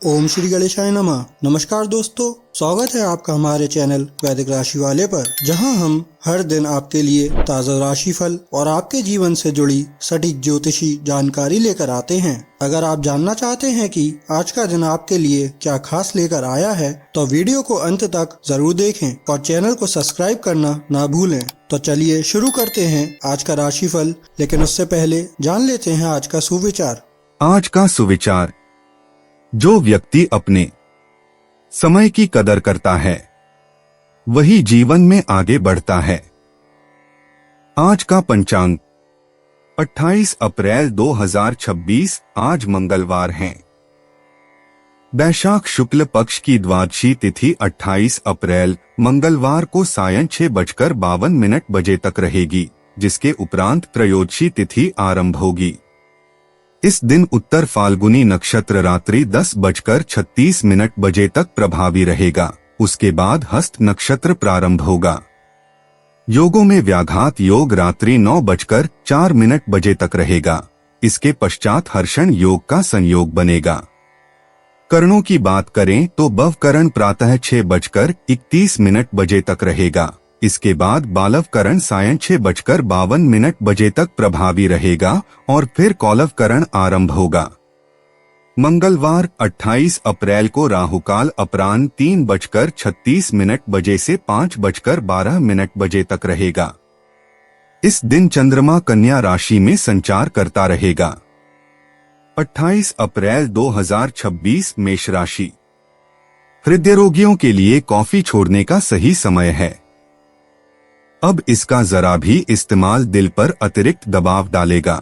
ओम श्री गणेशाय नमः। नमस्कार दोस्तों, स्वागत है आपका हमारे चैनल वैदिक राशि वाले पर, जहां हम हर दिन आपके लिए ताज़ा राशिफल और आपके जीवन से जुड़ी सटीक ज्योतिषी जानकारी लेकर आते हैं। अगर आप जानना चाहते हैं कि आज का दिन आपके लिए क्या खास लेकर आया है, तो वीडियो को अंत तक जरूर देखें और चैनल को सब्सक्राइब करना ना भूलें। तो चलिए शुरू करते हैं आज का राशिफल, लेकिन उससे पहले जान लेते हैं आज का सुविचार। आज का सुविचार: जो व्यक्ति अपने समय की कदर करता है वही जीवन में आगे बढ़ता है। आज का पंचांग 28 अप्रैल 2026 आज मंगलवार है। वैशाख शुक्ल पक्ष की द्वादशी तिथि 28 अप्रैल मंगलवार को सायं 6:52 बजे तक रहेगी, जिसके उपरांत त्रयोदशी तिथि आरंभ होगी। इस दिन उत्तर फाल्गुनी नक्षत्र रात्रि 10:36 बजे तक प्रभावी रहेगा। उसके बाद हस्त नक्षत्र प्रारंभ होगा। योगों में व्याघात योग रात्रि 9:04 बजे तक रहेगा। इसके पश्चात हर्षण योग का संयोग बनेगा। करणों की बात करें तो बव करण प्रातः 6:31 बजे तक रहेगा। इसके बाद बालव करण सायं 6:52 बजे तक प्रभावी रहेगा और फिर कौलव करण आरंभ होगा। मंगलवार 28 अप्रैल को राहुकाल अपराह्न 3:36 बजे से 5:12 बजे तक रहेगा। इस दिन चंद्रमा कन्या राशि में संचार करता रहेगा। 28 अप्रैल 2026 मेष राशि। हृदय रोगियों के लिए कॉफी छोड़ने का सही समय है। अब इसका जरा भी इस्तेमाल दिल पर अतिरिक्त दबाव डालेगा।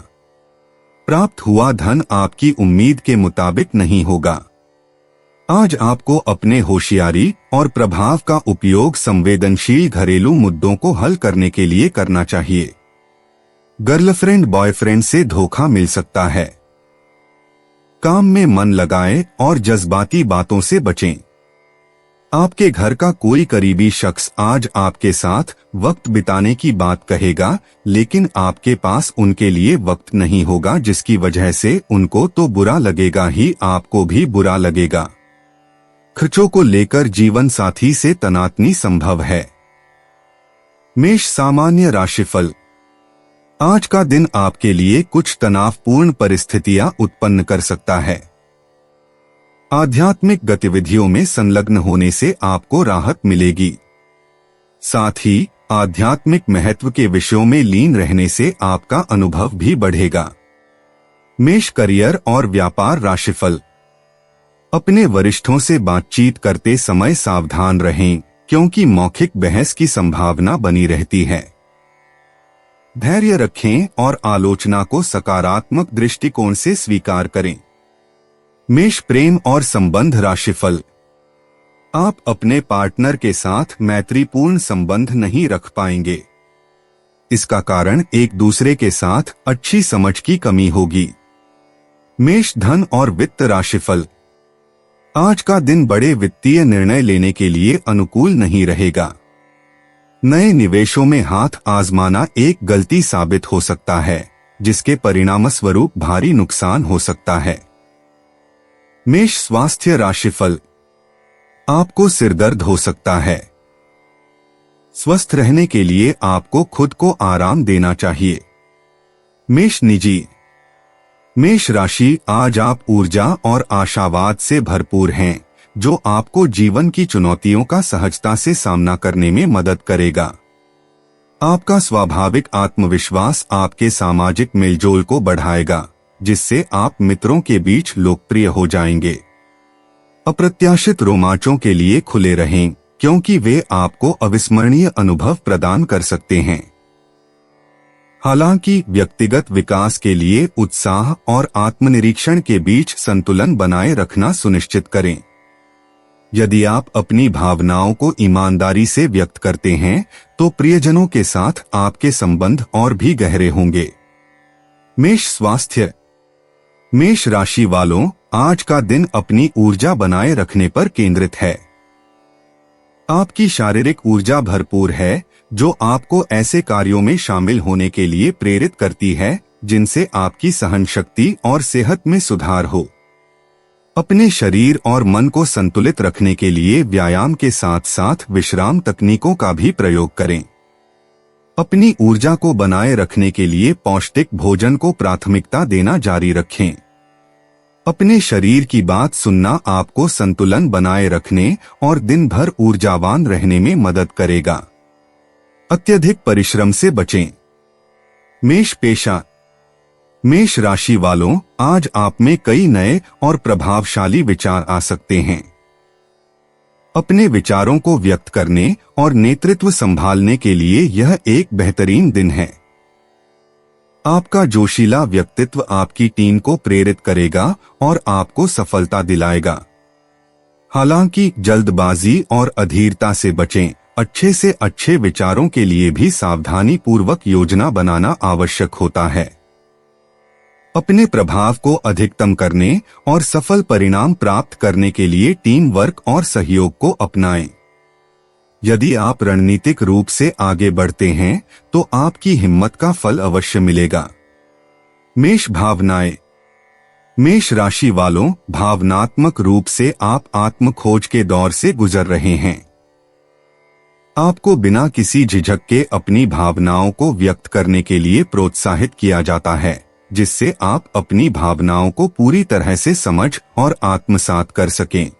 प्राप्त हुआ धन आपकी उम्मीद के मुताबिक नहीं होगा। आज आपको अपने होशियारी और प्रभाव का उपयोग संवेदनशील घरेलू मुद्दों को हल करने के लिए करना चाहिए। गर्लफ्रेंड बॉयफ्रेंड से धोखा मिल सकता है। काम में मन लगाएं और जज्बाती बातों से बचें। आपके घर का कोई करीबी शख्स आज आपके साथ वक्त बिताने की बात कहेगा, लेकिन आपके पास उनके लिए वक्त नहीं होगा, जिसकी वजह से उनको तो बुरा लगेगा ही, आपको भी बुरा लगेगा। खर्चों को लेकर जीवन साथी से तनातनी संभव है। मेष सामान्य राशिफल। आज का दिन आपके लिए कुछ तनावपूर्ण परिस्थितियां उत्पन्न कर सकता है। आध्यात्मिक गतिविधियों में संलग्न होने से आपको राहत मिलेगी। साथ ही आध्यात्मिक महत्व के विषयों में लीन रहने से आपका अनुभव भी बढ़ेगा। मेष करियर और व्यापार राशिफल। अपने वरिष्ठों से बातचीत करते समय सावधान रहें, क्योंकि मौखिक बहस की संभावना बनी रहती है। धैर्य रखें और आलोचना को सकारात्मक दृष्टिकोण से स्वीकार करें। मेष प्रेम और संबंध राशिफल। आप अपने पार्टनर के साथ मैत्रीपूर्ण संबंध नहीं रख पाएंगे। इसका कारण एक दूसरे के साथ अच्छी समझ की कमी होगी। मेष धन और वित्त राशिफल। आज का दिन बड़े वित्तीय निर्णय लेने के लिए अनुकूल नहीं रहेगा। नए निवेशों में हाथ आजमाना एक गलती साबित हो सकता है, जिसके परिणामस्वरूप भारी नुकसान हो सकता है। मेष स्वास्थ्य राशिफल। आपको सिरदर्द हो सकता है। स्वस्थ रहने के लिए आपको खुद को आराम देना चाहिए। मेष निजी। मेष राशि, आज आप ऊर्जा और आशावाद से भरपूर हैं, जो आपको जीवन की चुनौतियों का सहजता से सामना करने में मदद करेगा। आपका स्वाभाविक आत्मविश्वास आपके सामाजिक मेलजोल को बढ़ाएगा, जिससे आप मित्रों के बीच लोकप्रिय हो जाएंगे। अप्रत्याशित रोमांचों के लिए खुले रहें, क्योंकि वे आपको अविस्मरणीय अनुभव प्रदान कर सकते हैं। हालांकि व्यक्तिगत विकास के लिए उत्साह और आत्मनिरीक्षण के बीच संतुलन बनाए रखना सुनिश्चित करें। यदि आप अपनी भावनाओं को ईमानदारी से व्यक्त करते हैं, तो प्रियजनों के साथ आपके संबंध और भी गहरे होंगे। मेष स्वास्थ्य। मेष राशि वालों, आज का दिन अपनी ऊर्जा बनाए रखने पर केंद्रित है। आपकी शारीरिक ऊर्जा भरपूर है, जो आपको ऐसे कार्यों में शामिल होने के लिए प्रेरित करती है जिनसे आपकी सहन शक्ति और सेहत में सुधार हो। अपने शरीर और मन को संतुलित रखने के लिए व्यायाम के साथ साथ विश्राम तकनीकों का भी प्रयोग करें। अपनी ऊर्जा को बनाए रखने के लिए पौष्टिक भोजन को प्राथमिकता देना जारी रखें। अपने शरीर की बात सुनना आपको संतुलन बनाए रखने और दिन भर ऊर्जावान रहने में मदद करेगा। अत्यधिक परिश्रम से बचें। मेष पेशा। मेष राशि वालों, आज आप में कई नए और प्रभावशाली विचार आ सकते हैं। अपने विचारों को व्यक्त करने और नेतृत्व संभालने के लिए यह एक बेहतरीन दिन है। आपका जोशीला व्यक्तित्व आपकी टीम को प्रेरित करेगा और आपको सफलता दिलाएगा। हालांकि जल्दबाजी और अधीरता से बचें। अच्छे से अच्छे विचारों के लिए भी सावधानी पूर्वक योजना बनाना आवश्यक होता है। अपने प्रभाव को अधिकतम करने और सफल परिणाम प्राप्त करने के लिए टीम वर्क और सहयोग को अपनाएं। यदि आप रणनीतिक रूप से आगे बढ़ते हैं तो आपकी हिम्मत का फल अवश्य मिलेगा। मेष भावनाएं। मेष राशि वालों, भावनात्मक रूप से आप आत्मखोज के दौर से गुजर रहे हैं। आपको बिना किसी झिझक के अपनी भावनाओं को व्यक्त करने के लिए प्रोत्साहित किया जाता है, जिससे आप अपनी भावनाओं को पूरी तरह से समझ और आत्मसात कर सकें।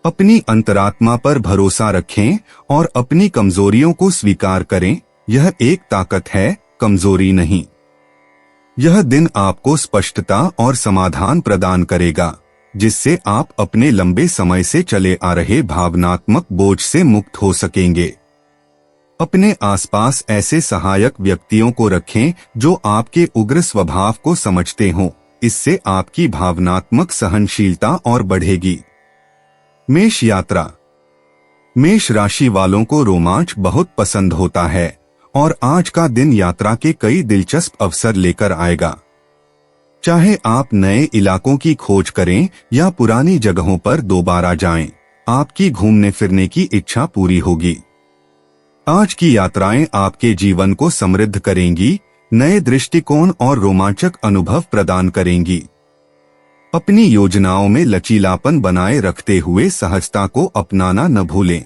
अपनी अंतरात्मा पर भरोसा रखें और अपनी कमजोरियों को स्वीकार करें। यह एक ताकत है, कमजोरी नहीं। यह दिन आपको स्पष्टता और समाधान प्रदान करेगा, जिससे आप अपने लंबे समय से चले आ रहे भावनात्मक बोझ से मुक्त हो सकेंगे। अपने आसपास ऐसे सहायक व्यक्तियों को रखें जो आपके उग्र स्वभाव को समझते हों। इससे आपकी भावनात्मक सहनशीलता और बढ़ेगी। मेष यात्रा। मेष राशि वालों को रोमांच बहुत पसंद होता है और आज का दिन यात्रा के कई दिलचस्प अवसर लेकर आएगा। चाहे आप नए इलाकों की खोज करें या पुरानी जगहों पर दोबारा जाएं, आपकी घूमने फिरने की इच्छा पूरी होगी। आज की यात्राएं आपके जीवन को समृद्ध करेंगी, नए दृष्टिकोण और रोमांचक अनुभव प्रदान करेंगी। अपनी योजनाओं में लचीलापन बनाए रखते हुए सहजता को अपनाना न भूलें।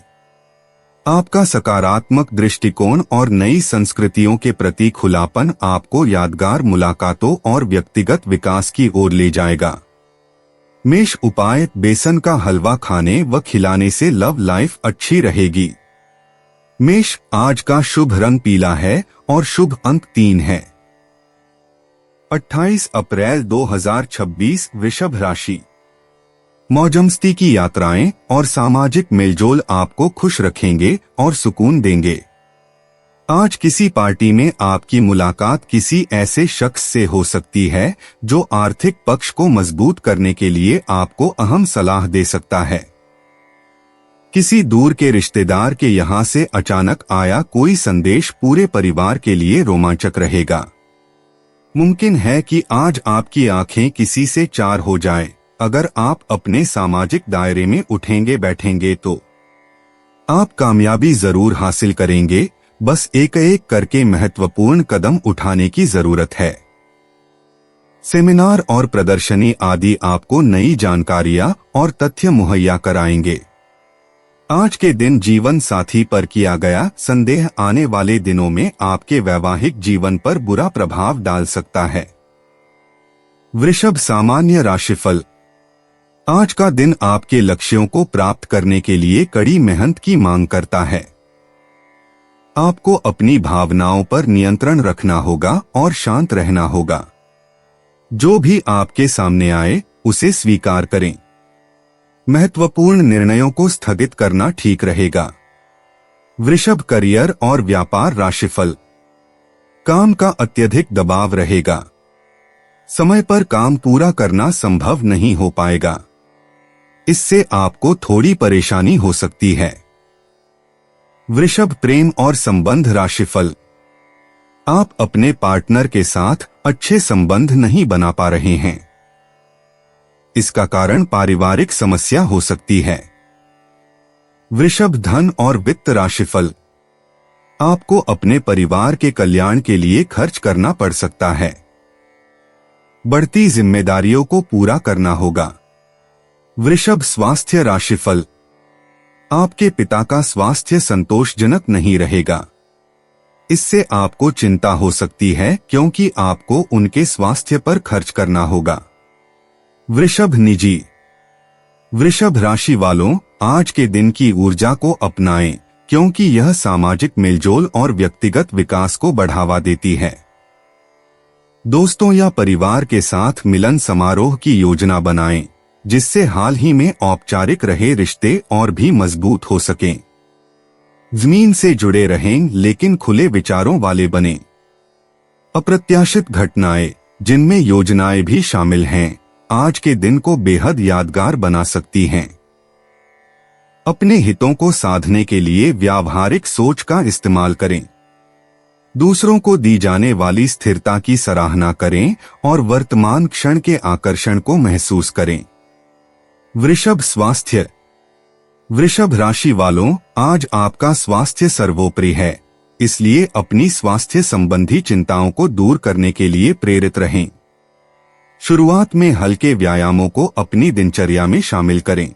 आपका सकारात्मक दृष्टिकोण और नई संस्कृतियों के प्रति खुलापन आपको यादगार मुलाकातों और व्यक्तिगत विकास की ओर ले जाएगा। मेष उपाय। बेसन का हलवा खाने व खिलाने से लव लाइफ अच्छी रहेगी। मेष, आज का शुभ रंग पीला है और शुभ अंक 3 है। 28 अप्रैल 2026 वृषभ राशि। मौजमस्ती की यात्राएं और सामाजिक मेलजोल आपको खुश रखेंगे और सुकून देंगे। आज किसी पार्टी में आपकी मुलाकात किसी ऐसे शख्स से हो सकती है जो आर्थिक पक्ष को मजबूत करने के लिए आपको अहम सलाह दे सकता है। किसी दूर के रिश्तेदार के यहां से अचानक आया कोई संदेश पूरे परिवार के लिए रोमांचक रहेगा। मुमकिन है कि आज आपकी आंखें किसी से चार हो जाएं। अगर आप अपने सामाजिक दायरे में उठेंगे बैठेंगे तो आप कामयाबी जरूर हासिल करेंगे। बस एक एक करके महत्वपूर्ण कदम उठाने की जरूरत है। सेमिनार और प्रदर्शनी आदि आपको नई जानकारियां और तथ्य मुहैया कराएंगे। आज के दिन जीवन साथी पर किया गया संदेह आने वाले दिनों में आपके वैवाहिक जीवन पर बुरा प्रभाव डाल सकता है। वृषभ सामान्य राशिफल। आज का दिन आपके लक्ष्यों को प्राप्त करने के लिए कड़ी मेहनत की मांग करता है। आपको अपनी भावनाओं पर नियंत्रण रखना होगा और शांत रहना होगा। जो भी आपके सामने आए उसे स्वीकार करें। महत्वपूर्ण निर्णयों को स्थगित करना ठीक रहेगा। वृषभ करियर और व्यापार राशिफल। काम का अत्यधिक दबाव रहेगा। समय पर काम पूरा करना संभव नहीं हो पाएगा। इससे आपको थोड़ी परेशानी हो सकती है। वृषभ प्रेम और संबंध राशिफल। आप अपने पार्टनर के साथ अच्छे संबंध नहीं बना पा रहे हैं। इसका कारण पारिवारिक समस्या हो सकती है। वृषभ धन और वित्त राशिफल। आपको अपने परिवार के कल्याण के लिए खर्च करना पड़ सकता है। बढ़ती जिम्मेदारियों को पूरा करना होगा। वृषभ स्वास्थ्य राशिफल। आपके पिता का स्वास्थ्य संतोषजनक नहीं रहेगा। इससे आपको चिंता हो सकती है क्योंकि आपको उनके स्वास्थ्य पर खर्च करना होगा। वृषभ निजी। वृषभ राशि वालों, आज के दिन की ऊर्जा को अपनाएं क्योंकि यह सामाजिक मेलजोल और व्यक्तिगत विकास को बढ़ावा देती है। दोस्तों या परिवार के साथ मिलन समारोह की योजना बनाएं, जिससे हाल ही में औपचारिक रहे रिश्ते और भी मजबूत हो सकें। जमीन से जुड़े रहें लेकिन खुले विचारों वाले बनें। अप्रत्याशित घटनाएं, जिनमें योजनाएं भी शामिल हैं, आज के दिन को बेहद यादगार बना सकती हैं। अपने हितों को साधने के लिए व्यावहारिक सोच का इस्तेमाल करें। दूसरों को दी जाने वाली स्थिरता की सराहना करें और वर्तमान क्षण के आकर्षण को महसूस करें। वृषभ स्वास्थ्य। वृषभ राशि वालों, आज आपका स्वास्थ्य सर्वोपरि है, इसलिए अपनी स्वास्थ्य संबंधी चिंताओं को दूर करने के लिए प्रेरित रहें। शुरुआत में हल्के व्यायामों को अपनी दिनचर्या में शामिल करें।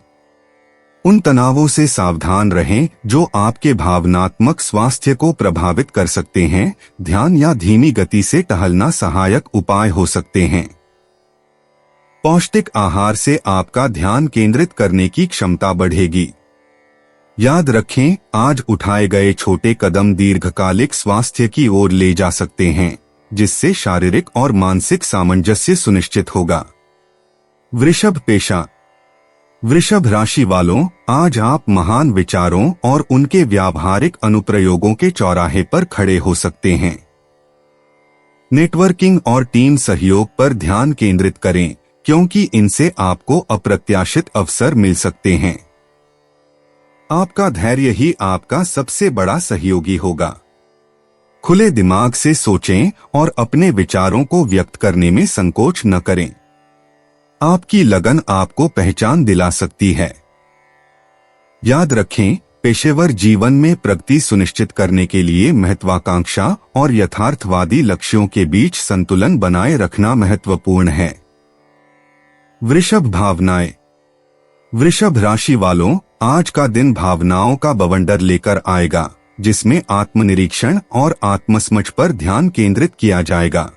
उन तनावों से सावधान रहें जो आपके भावनात्मक स्वास्थ्य को प्रभावित कर सकते हैं। ध्यान या धीमी गति से टहलना सहायक उपाय हो सकते हैं। पौष्टिक आहार से आपका ध्यान केंद्रित करने की क्षमता बढ़ेगी। याद रखें, आज उठाए गए छोटे कदम दीर्घकालिक स्वास्थ्य की ओर ले जा सकते हैं, जिससे शारीरिक और मानसिक सामंजस्य सुनिश्चित होगा। वृषभ पेशा। वृषभ राशि वालों, आज आप महान विचारों और उनके व्यावहारिक अनुप्रयोगों के चौराहे पर खड़े हो सकते हैं। नेटवर्किंग और टीम सहयोग पर ध्यान केंद्रित करें क्योंकि इनसे आपको अप्रत्याशित अवसर मिल सकते हैं। आपका धैर्य ही आपका सबसे बड़ा सहयोगी होगा। खुले दिमाग से सोचें और अपने विचारों को व्यक्त करने में संकोच न करें। आपकी लगन आपको पहचान दिला सकती है। याद रखें, पेशेवर जीवन में प्रगति सुनिश्चित करने के लिए महत्वाकांक्षा और यथार्थवादी लक्ष्यों के बीच संतुलन बनाए रखना महत्वपूर्ण है। वृषभ भावनाएं। वृषभ राशि वालों, आज का दिन भावनाओं का बवंडर लेकर आएगा, जिसमें आत्मनिरीक्षण और आत्मसमझ पर ध्यान केंद्रित किया जाएगा।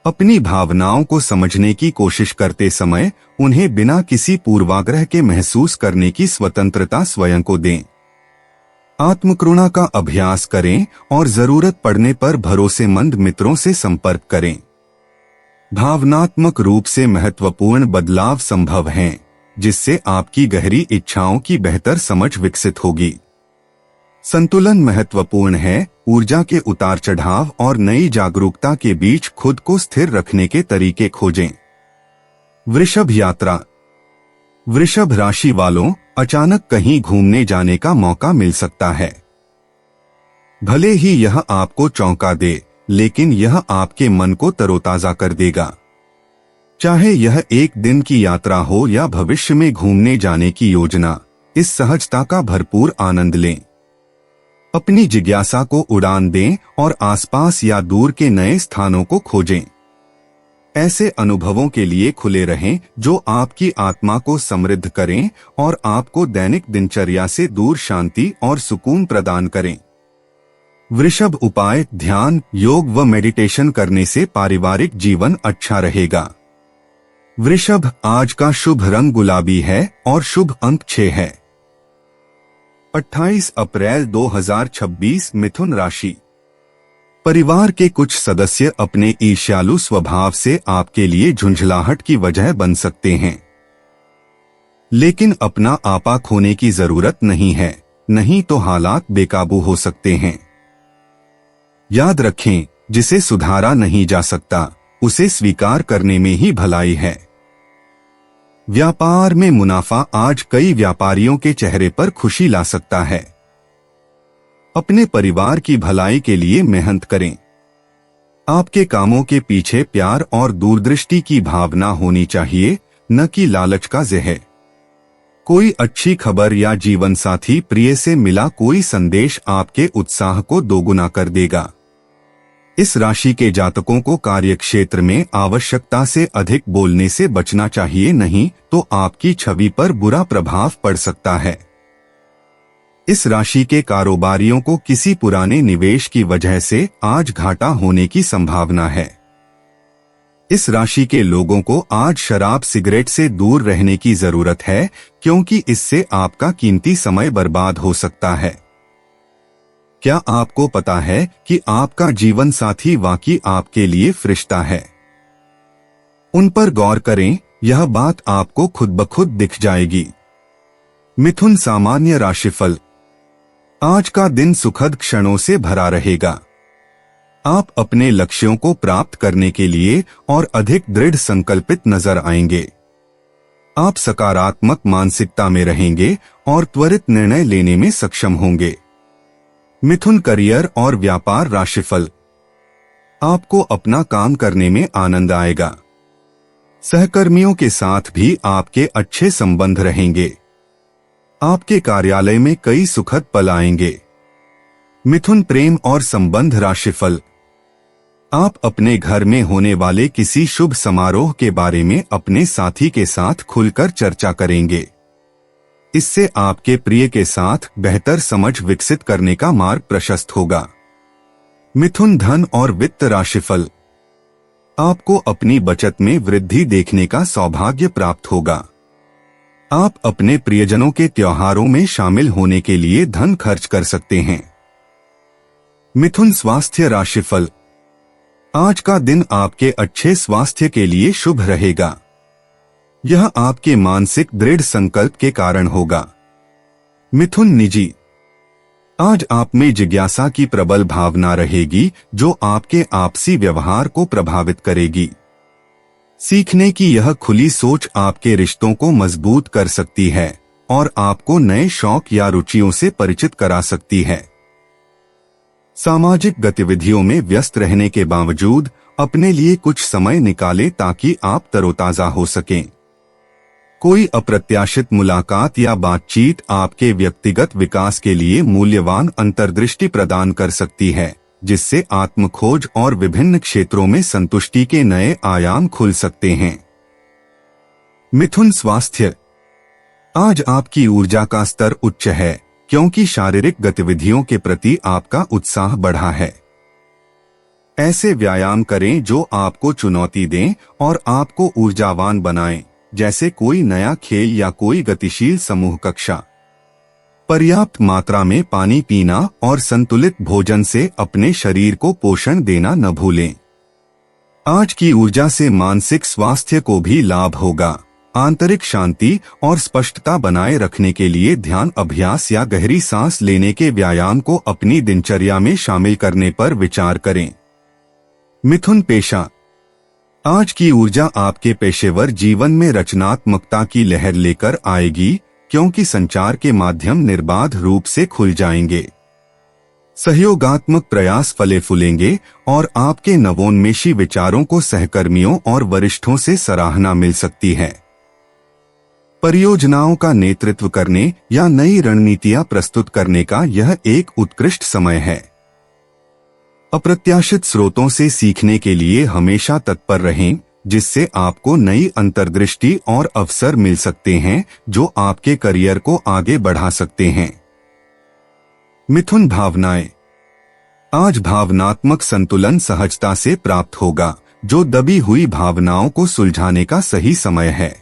अपनी भावनाओं को समझने की कोशिश करते समय उन्हें बिना किसी पूर्वाग्रह के महसूस करने की स्वतंत्रता स्वयं को दें। आत्मकरुणा का अभ्यास करें और जरूरत पड़ने पर भरोसेमंद मित्रों से संपर्क करें। भावनात्मक रूप से महत्वपूर्ण बदलाव संभव हैं, जिससे आपकी गहरी इच्छाओं की बेहतर समझ विकसित होगी। संतुलन महत्वपूर्ण है। ऊर्जा के उतार चढ़ाव और नई जागरूकता के बीच खुद को स्थिर रखने के तरीके खोजें। वृषभ यात्रा। वृषभ राशि वालों, अचानक कहीं घूमने जाने का मौका मिल सकता है। भले ही यह आपको चौंका दे, लेकिन यह आपके मन को तरोताजा कर देगा। चाहे यह एक दिन की यात्रा हो या भविष्य में घूमने जाने की योजना, इस सहजता का भरपूर आनंद लें। अपनी जिज्ञासा को उड़ान दें और आसपास या दूर के नए स्थानों को खोजें। ऐसे अनुभवों के लिए खुले रहें जो आपकी आत्मा को समृद्ध करें और आपको दैनिक दिनचर्या से दूर शांति और सुकून प्रदान करें। वृषभ उपाय। ध्यान, योग व मेडिटेशन करने से पारिवारिक जीवन अच्छा रहेगा। वृषभ, आज का शुभ रंग गुलाबी है और शुभ अंक 6 है। 28 अप्रैल 2026 मिथुन राशि। परिवार के कुछ सदस्य अपने ईर्ष्यालु स्वभाव से आपके लिए झुंझलाहट की वजह बन सकते हैं, लेकिन अपना आपा खोने की जरूरत नहीं है, नहीं तो हालात बेकाबू हो सकते हैं। याद रखें, जिसे सुधारा नहीं जा सकता उसे स्वीकार करने में ही भलाई है। व्यापार में मुनाफा आज कई व्यापारियों के चेहरे पर खुशी ला सकता है। अपने परिवार की भलाई के लिए मेहनत करें। आपके कामों के पीछे प्यार और दूरदृष्टि की भावना होनी चाहिए, न कि लालच का जहर। कोई अच्छी खबर या जीवन साथी प्रिय से मिला कोई संदेश आपके उत्साह को दोगुना कर देगा। इस राशि के जातकों को कार्यक्षेत्र में आवश्यकता से अधिक बोलने से बचना चाहिए, नहीं तो आपकी छवि पर बुरा प्रभाव पड़ सकता है। इस राशि के कारोबारियों को किसी पुराने निवेश की वजह से आज घाटा होने की संभावना है। इस राशि के लोगों को आज शराब सिगरेट से दूर रहने की जरूरत है, क्योंकि इससे आपका कीमती समय बर्बाद हो सकता है। क्या आपको पता है कि आपका जीवन साथी वाकई आपके लिए फरिश्ता है? उन पर गौर करें, यह बात आपको खुद ब खुद दिख जाएगी। मिथुन सामान्य राशिफल। आज का दिन सुखद क्षणों से भरा रहेगा। आप अपने लक्ष्यों को प्राप्त करने के लिए और अधिक दृढ़ संकल्पित नजर आएंगे। आप सकारात्मक मानसिकता में रहेंगे और त्वरित निर्णय लेने में सक्षम होंगे। मिथुन करियर और व्यापार राशिफल। आपको अपना काम करने में आनंद आएगा। सहकर्मियों के साथ भी आपके अच्छे संबंध रहेंगे। आपके कार्यालय में कई सुखद पल आएंगे। मिथुन प्रेम और संबंध राशिफल। आप अपने घर में होने वाले किसी शुभ समारोह के बारे में अपने साथी के साथ खुलकर चर्चा करेंगे। इससे आपके प्रिय के साथ बेहतर समझ विकसित करने का मार्ग प्रशस्त होगा। मिथुन धन और वित्त राशिफल। आपको अपनी बचत में वृद्धि देखने का सौभाग्य प्राप्त होगा। आप अपने प्रियजनों के त्योहारों में शामिल होने के लिए धन खर्च कर सकते हैं। मिथुन स्वास्थ्य राशिफल। आज का दिन आपके अच्छे स्वास्थ्य के लिए शुभ रहेगा। यह आपके मानसिक दृढ़ संकल्प के कारण होगा। मिथुन निजी। आज आप में जिज्ञासा की प्रबल भावना रहेगी, जो आपके आपसी व्यवहार को प्रभावित करेगी। सीखने की यह खुली सोच आपके रिश्तों को मजबूत कर सकती है और आपको नए शौक या रुचियों से परिचित करा सकती है। सामाजिक गतिविधियों में व्यस्त रहने के बावजूद अपने लिए कुछ समय निकालें ताकि आप तरोताजा हो सकें। कोई अप्रत्याशित मुलाकात या बातचीत आपके व्यक्तिगत विकास के लिए मूल्यवान अंतर्दृष्टि प्रदान कर सकती है, जिससे आत्मखोज और विभिन्न क्षेत्रों में संतुष्टि के नए आयाम खुल सकते हैं। मिथुन स्वास्थ्य। आज आपकी ऊर्जा का स्तर उच्च है, क्योंकि शारीरिक गतिविधियों के प्रति आपका उत्साह बढ़ा है। ऐसे व्यायाम करें जो आपको चुनौती दें और आपको ऊर्जावान बनाएं, जैसे कोई नया खेल या कोई गतिशील समूह कक्षा। पर्याप्त मात्रा में पानी पीना और संतुलित भोजन से अपने शरीर को पोषण देना न भूलें। आज की ऊर्जा से मानसिक स्वास्थ्य को भी लाभ होगा। आंतरिक शांति और स्पष्टता बनाए रखने के लिए ध्यान अभ्यास या गहरी सांस लेने के व्यायाम को अपनी दिनचर्या में शामिल करने पर विचार करें। मिथुन पेशा। आज की ऊर्जा आपके पेशेवर जीवन में रचनात्मकता की लहर लेकर आएगी, क्योंकि संचार के माध्यम निर्बाध रूप से खुल जाएंगे। सहयोगात्मक प्रयास फले फूलेंगे और आपके नवोन्मेषी विचारों को सहकर्मियों और वरिष्ठों से सराहना मिल सकती है। परियोजनाओं का नेतृत्व करने या नई रणनीतियां प्रस्तुत करने का यह एक उत्कृष्ट समय है। अप्रत्याशित स्रोतों से सीखने के लिए हमेशा तत्पर रहें, जिससे आपको नई अंतर्दृष्टि और अवसर मिल सकते हैं जो आपके करियर को आगे बढ़ा सकते हैं। मिथुन भावनाएं। आज भावनात्मक संतुलन सहजता से प्राप्त होगा, जो दबी हुई भावनाओं को सुलझाने का सही समय है।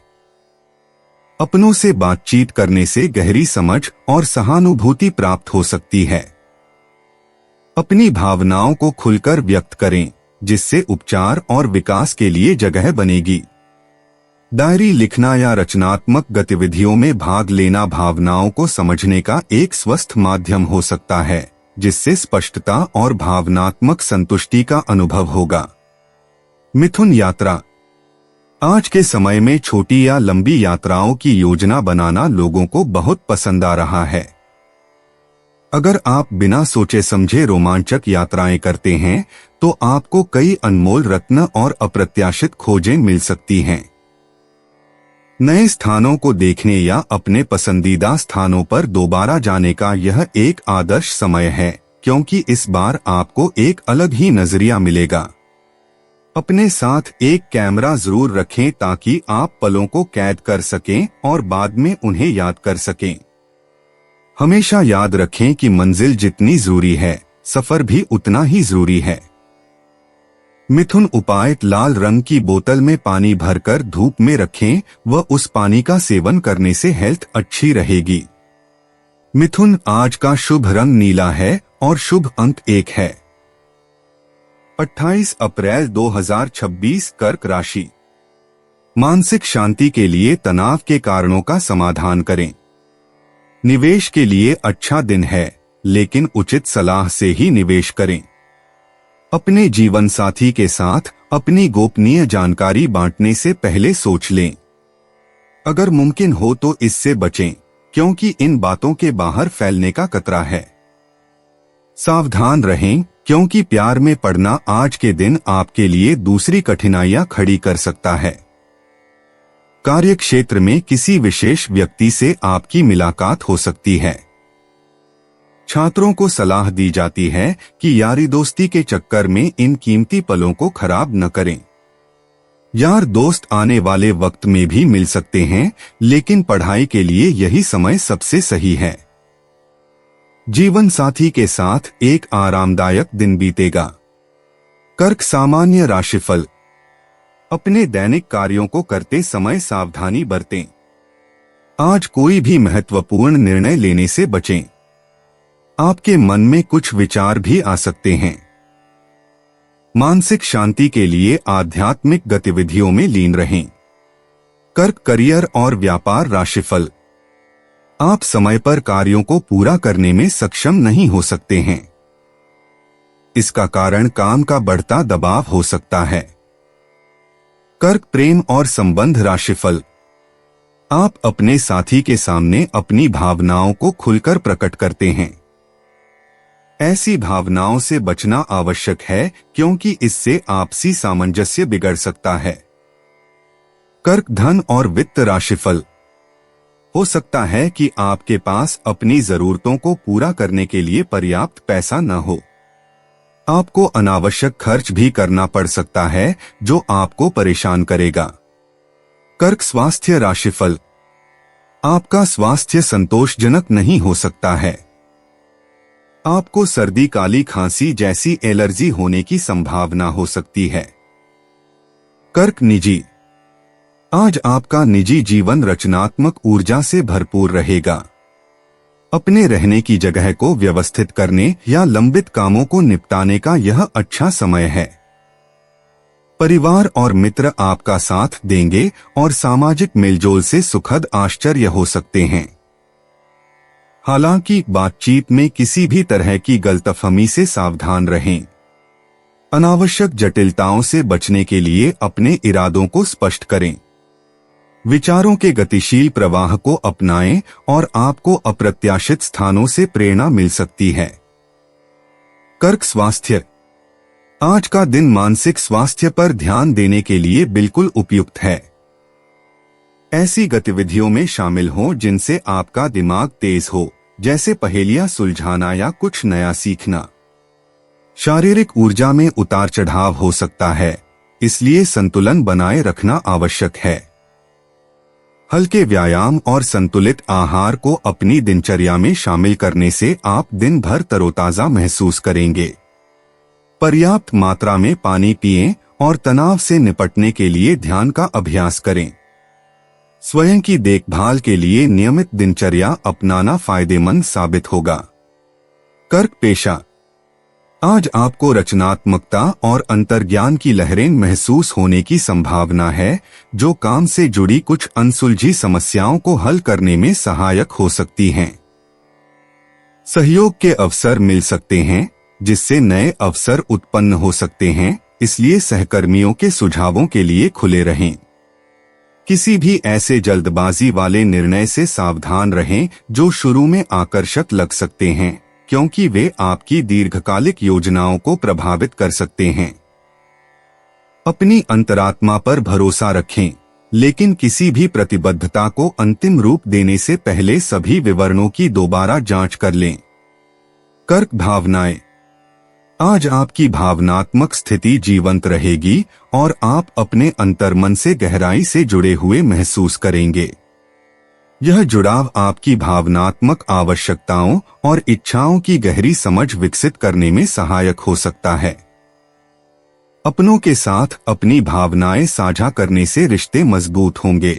अपनों से बातचीत करने से गहरी समझ और सहानुभूति प्राप्त हो सकती है। अपनी भावनाओं को खुलकर व्यक्त करें, जिससे उपचार और विकास के लिए जगह बनेगी। डायरी लिखना या रचनात्मक गतिविधियों में भाग लेना भावनाओं को समझने का एक स्वस्थ माध्यम हो सकता है, जिससे स्पष्टता और भावनात्मक संतुष्टि का अनुभव होगा। मिथुन यात्रा। आज के समय में छोटी या लंबी यात्राओं की योजना बनाना लोगों को बहुत पसंद आ रहा है। अगर आप बिना सोचे समझे रोमांचक यात्राएं करते हैं, तो आपको कई अनमोल रत्न और अप्रत्याशित खोजें मिल सकती हैं। नए स्थानों को देखने या अपने पसंदीदा स्थानों पर दोबारा जाने का यह एक आदर्श समय है, क्योंकि इस बार आपको एक अलग ही नजरिया मिलेगा। अपने साथ एक कैमरा जरूर रखें ताकि आप पलों को कैद कर सकें और बाद में उन्हें याद कर सकें। हमेशा याद रखें कि मंजिल जितनी जरूरी है, सफर भी उतना ही जरूरी है। मिथुन उपाय: लाल रंग की बोतल में पानी भरकर धूप में रखें व उस पानी का सेवन करने से हेल्थ अच्छी रहेगी। मिथुन, आज का शुभ रंग नीला है और शुभ अंक 1 है। 28 अप्रैल 2026 कर्क राशि। मानसिक शांति के लिए तनाव के कारणों का समाधान करें। निवेश के लिए अच्छा दिन है, लेकिन उचित सलाह से ही निवेश करें। अपने जीवन साथी के साथ अपनी गोपनीय जानकारी बांटने से पहले सोच लें। अगर मुमकिन हो तो इससे बचें, क्योंकि इन बातों के बाहर फैलने का खतरा है। सावधान रहें, क्योंकि प्यार में पड़ना आज के दिन आपके लिए दूसरी कठिनाइयां खड़ी कर सकता है। कार्य क्षेत्र में किसी विशेष व्यक्ति से आपकी मुलाकात हो सकती है। छात्रों को सलाह दी जाती है कि यारी दोस्ती के चक्कर में इन कीमती पलों को खराब न करें। यार दोस्त आने वाले वक्त में भी मिल सकते हैं, लेकिन पढ़ाई के लिए यही समय सबसे सही है। जीवन साथी के साथ एक आरामदायक दिन बीतेगा। कर्क सामान्य राशिफल। अपने दैनिक कार्यों को करते समय सावधानी बरतें। आज कोई भी महत्वपूर्ण निर्णय लेने से बचें। आपके मन में कुछ विचार भी आ सकते हैं। मानसिक शांति के लिए आध्यात्मिक गतिविधियों में लीन रहें। कर्क करियर और व्यापार राशिफल। आप समय पर कार्यों को पूरा करने में सक्षम नहीं हो सकते हैं। इसका कारण काम का बढ़ता दबाव हो सकता है। कर्क प्रेम और संबंध राशिफल। आप अपने साथी के सामने अपनी भावनाओं को खुलकर प्रकट करते हैं। ऐसी भावनाओं से बचना आवश्यक है, क्योंकि इससे आपसी सामंजस्य बिगड़ सकता है। कर्क धन और वित्त राशिफल। हो सकता है कि आपके पास अपनी जरूरतों को पूरा करने के लिए पर्याप्त पैसा न हो। आपको अनावश्यक खर्च भी करना पड़ सकता है, जो आपको परेशान करेगा। कर्क स्वास्थ्य राशिफल। आपका स्वास्थ्य संतोषजनक नहीं हो सकता है। आपको सर्दी, काली खांसी जैसी एलर्जी होने की संभावना हो सकती है। कर्क निजी। आज आपका निजी जीवन रचनात्मक ऊर्जा से भरपूर रहेगा। अपने रहने की जगह को व्यवस्थित करने या लंबित कामों को निपटाने का यह अच्छा समय है। परिवार और मित्र आपका साथ देंगे और सामाजिक मेलजोल से सुखद आश्चर्य हो सकते हैं। हालांकि बातचीत में किसी भी तरह की गलतफहमी से सावधान रहें। अनावश्यक जटिलताओं से बचने के लिए अपने इरादों को स्पष्ट करें। विचारों के गतिशील प्रवाह को अपनाएं और आपको अप्रत्याशित स्थानों से प्रेरणा मिल सकती है। कर्क स्वास्थ्य। आज का दिन मानसिक स्वास्थ्य पर ध्यान देने के लिए बिल्कुल उपयुक्त है। ऐसी गतिविधियों में शामिल हों जिनसे आपका दिमाग तेज हो, जैसे पहेलियां सुलझाना या कुछ नया सीखना। शारीरिक ऊर्जा में उतार चढ़ाव हो सकता है, इसलिए संतुलन बनाए रखना आवश्यक है। हल्के व्यायाम और संतुलित आहार को अपनी दिनचर्या में शामिल करने से आप दिन भर तरोताजा महसूस करेंगे। पर्याप्त मात्रा में पानी पिएं और तनाव से निपटने के लिए ध्यान का अभ्यास करें। स्वयं की देखभाल के लिए नियमित दिनचर्या अपनाना फायदेमंद साबित होगा। कर्क पेशा। आज आपको रचनात्मकता और अंतर्ज्ञान की लहरें महसूस होने की संभावना है, जो काम से जुड़ी कुछ अनसुलझी समस्याओं को हल करने में सहायक हो सकती हैं। सहयोग के अवसर मिल सकते हैं, जिससे नए अवसर उत्पन्न हो सकते हैं, इसलिए सहकर्मियों के सुझावों के लिए खुले रहें। किसी भी ऐसे जल्दबाजी वाले निर्णय से सावधान रहें जो शुरू में आकर्षक लग सकते हैं, क्योंकि वे आपकी दीर्घकालिक योजनाओं को प्रभावित कर सकते हैं। अपनी अंतरात्मा पर भरोसा रखें, लेकिन किसी भी प्रतिबद्धता को अंतिम रूप देने से पहले सभी विवरणों की दोबारा जांच कर लें। कर्क भावनाएं। आज आपकी भावनात्मक स्थिति जीवंत रहेगी और आप अपने अंतर्मन से गहराई से जुड़े हुए महसूस करेंगे। यह जुड़ाव आपकी भावनात्मक आवश्यकताओं और इच्छाओं की गहरी समझ विकसित करने में सहायक हो सकता है। अपनों के साथ अपनी भावनाएं साझा करने से रिश्ते मजबूत होंगे।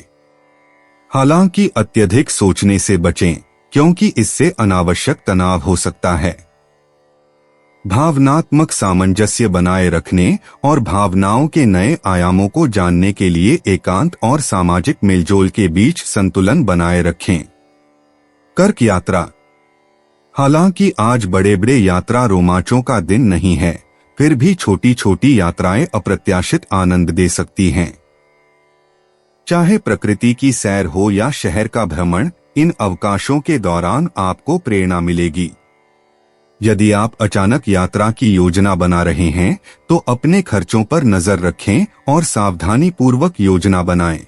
हालांकि अत्यधिक सोचने से बचें, क्योंकि इससे अनावश्यक तनाव हो सकता है। भावनात्मक सामंजस्य बनाए रखने और भावनाओं के नए आयामों को जानने के लिए एकांत और सामाजिक मेलजोल के बीच संतुलन बनाए रखें। कर्क यात्रा। हालांकि आज बड़े बड़े यात्रा रोमांचों का दिन नहीं है, फिर भी छोटी छोटी यात्राएं अप्रत्याशित आनंद दे सकती हैं। चाहे प्रकृति की सैर हो या शहर का भ्रमण, इन अवकाशों के दौरान आपको प्रेरणा मिलेगी। यदि आप अचानक यात्रा की योजना बना रहे हैं तो अपने खर्चों पर नजर रखें और सावधानी पूर्वक योजना बनाएं।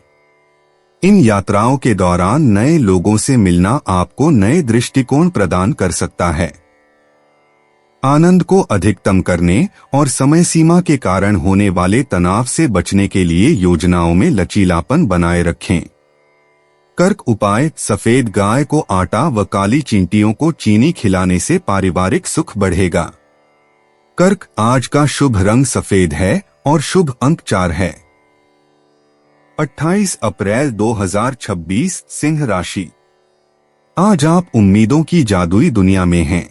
इन यात्राओं के दौरान नए लोगों से मिलना आपको नए दृष्टिकोण प्रदान कर सकता है। आनंद को अधिकतम करने और समय सीमा के कारण होने वाले तनाव से बचने के लिए योजनाओं में लचीलापन बनाए रखें। कर्क उपाय। सफेद गाय को आटा व काली चींटियों को चीनी खिलाने से पारिवारिक सुख बढ़ेगा। कर्क, आज का शुभ रंग सफेद है और शुभ अंक 4 है। 28 अप्रैल 2026 सिंह राशि। आज आप उम्मीदों की जादुई दुनिया में हैं।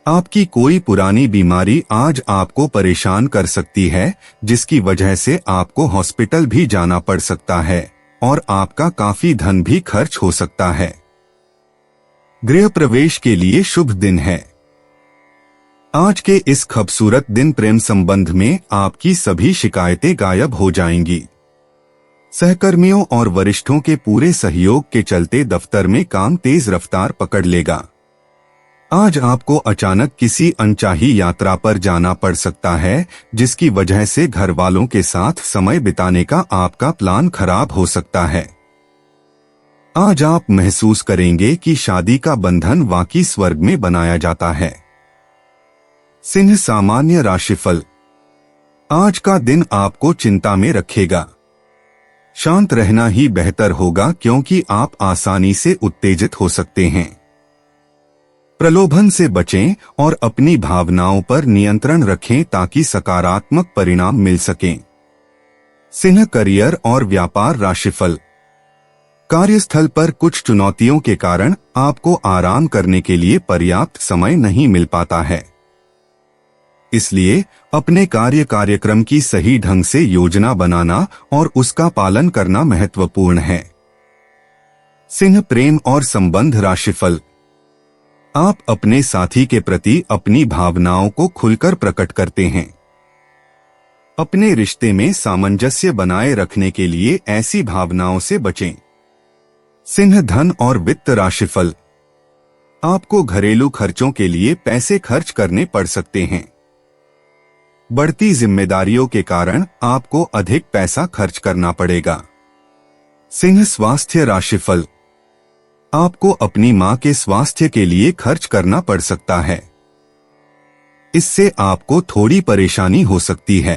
आपकी कोई पुरानी बीमारी आज आपको परेशान कर सकती है, जिसकी वजह से आपको हॉस्पिटल भी जाना पड़ सकता है और आपका काफी धन भी खर्च हो सकता है। गृह प्रवेश के लिए शुभ दिन है। आज के इस खूबसूरत दिन प्रेम संबंध में आपकी सभी शिकायतें गायब हो जाएंगी। सहकर्मियों और वरिष्ठों के पूरे सहयोग के चलते दफ्तर में काम तेज रफ्तार पकड़ लेगा। आज आपको अचानक किसी अनचाही यात्रा पर जाना पड़ सकता है, जिसकी वजह से घर वालों के साथ समय बिताने का आपका प्लान खराब हो सकता है। आज आप महसूस करेंगे कि शादी का बंधन वाकई स्वर्ग में बनाया जाता है। सिंह सामान्य राशिफल। आज का दिन आपको चिंता में रखेगा। शांत रहना ही बेहतर होगा, क्योंकि आप आसानी से उत्तेजित हो सकते हैं। प्रलोभन से बचें और अपनी भावनाओं पर नियंत्रण रखें ताकि सकारात्मक परिणाम मिल सकें। सिंह करियर और व्यापार राशिफल। कार्यस्थल पर कुछ चुनौतियों के कारण आपको आराम करने के लिए पर्याप्त समय नहीं मिल पाता है। इसलिए अपने कार्यक्रम की सही ढंग से योजना बनाना और उसका पालन करना महत्वपूर्ण है। सिंह प्रेम और संबंध राशिफल। आप अपने साथी के प्रति अपनी भावनाओं को खुलकर प्रकट करते हैं। अपने रिश्ते में सामंजस्य बनाए रखने के लिए ऐसी भावनाओं से बचें। सिंह धन और वित्त राशिफल। आपको घरेलू खर्चों के लिए पैसे खर्च करने पड़ सकते हैं। बढ़ती जिम्मेदारियों के कारण आपको अधिक पैसा खर्च करना पड़ेगा। सिंह स्वास्थ्य राशिफल। आपको अपनी मां के स्वास्थ्य के लिए खर्च करना पड़ सकता है। इससे आपको थोड़ी परेशानी हो सकती है।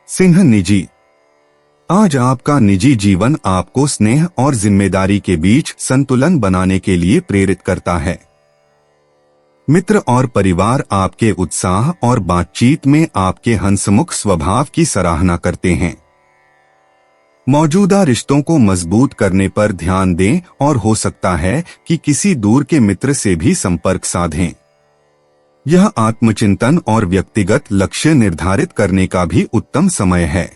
सिंह निजी। आज आपका निजी जीवन आपको स्नेह और जिम्मेदारी के बीच संतुलन बनाने के लिए प्रेरित करता है। मित्र और परिवार आपके उत्साह और बातचीत में आपके हंसमुख स्वभाव की सराहना करते हैं। मौजूदा रिश्तों को मजबूत करने पर ध्यान दें और हो सकता है कि किसी दूर के मित्र से भी संपर्क साधें। यह आत्मचिंतन और व्यक्तिगत लक्ष्य निर्धारित करने का भी उत्तम समय है।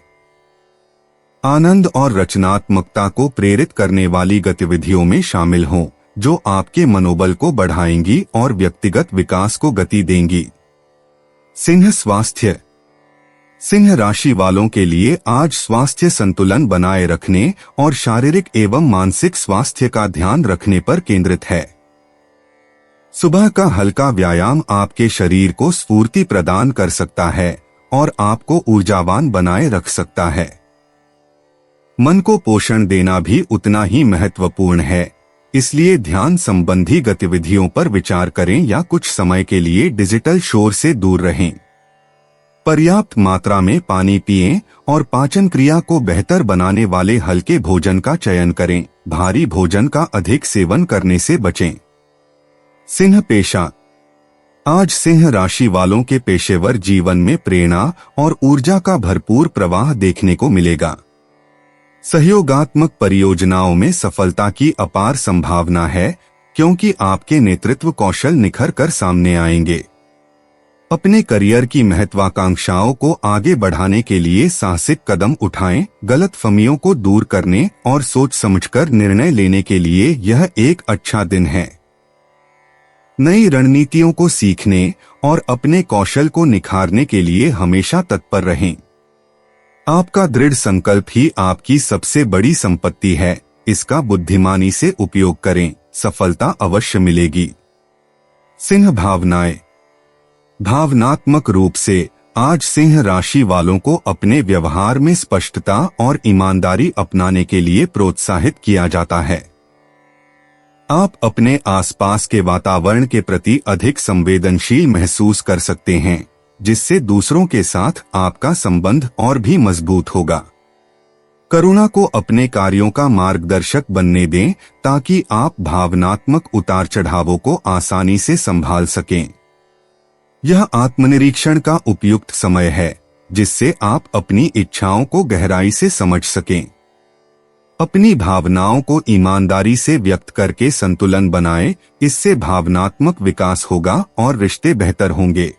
आनंद और रचनात्मकता को प्रेरित करने वाली गतिविधियों में शामिल हों, जो आपके मनोबल को बढ़ाएंगी और व्यक्तिगत विकास को गति देंगी। सिंह स्वास्थ्य। सिंह राशि वालों के लिए आज स्वास्थ्य संतुलन बनाए रखने और शारीरिक एवं मानसिक स्वास्थ्य का ध्यान रखने पर केंद्रित है। सुबह का हल्का व्यायाम आपके शरीर को स्फूर्ति प्रदान कर सकता है और आपको ऊर्जावान बनाए रख सकता है। मन को पोषण देना भी उतना ही महत्वपूर्ण है। इसलिए ध्यान संबंधी गतिविधियों पर विचार करें या कुछ समय के लिए डिजिटल शोर से दूर रहें। पर्याप्त मात्रा में पानी पिएं और पाचन क्रिया को बेहतर बनाने वाले हल्के भोजन का चयन करें। भारी भोजन का अधिक सेवन करने से बचें। सिंह पेशा। आज सिंह राशि वालों के पेशेवर जीवन में प्रेरणा और ऊर्जा का भरपूर प्रवाह देखने को मिलेगा। सहयोगात्मक परियोजनाओं में सफलता की अपार संभावना है, क्योंकि आपके नेतृत्व कौशल निखर कर सामने आएंगे। अपने करियर की महत्वाकांक्षाओं को आगे बढ़ाने के लिए साहसिक कदम उठाएं। गलतफहमियों को दूर करने और सोच समझकर निर्णय लेने के लिए यह एक अच्छा दिन है। नई रणनीतियों को सीखने और अपने कौशल को निखारने के लिए हमेशा तत्पर रहें। आपका दृढ़ संकल्प ही आपकी सबसे बड़ी संपत्ति है। इसका बुद्धिमानी से उपयोग करें, सफलता अवश्य मिलेगी। सिंह भावनाएं। भावनात्मक रूप से आज सिंह राशि वालों को अपने व्यवहार में स्पष्टता और ईमानदारी अपनाने के लिए प्रोत्साहित किया जाता है। आप अपने आसपास के वातावरण के प्रति अधिक संवेदनशील महसूस कर सकते हैं, जिससे दूसरों के साथ आपका संबंध और भी मजबूत होगा। करुणा को अपने कार्यों का मार्गदर्शक बनने दें, ताकि आप भावनात्मक उतार चढ़ावों को आसानी से संभाल सकें। यह आत्मनिरीक्षण का उपयुक्त समय है, जिससे आप अपनी इच्छाओं को गहराई से समझ सकें। अपनी भावनाओं को ईमानदारी से व्यक्त करके संतुलन बनाएं, इससे भावनात्मक विकास होगा और रिश्ते बेहतर होंगे।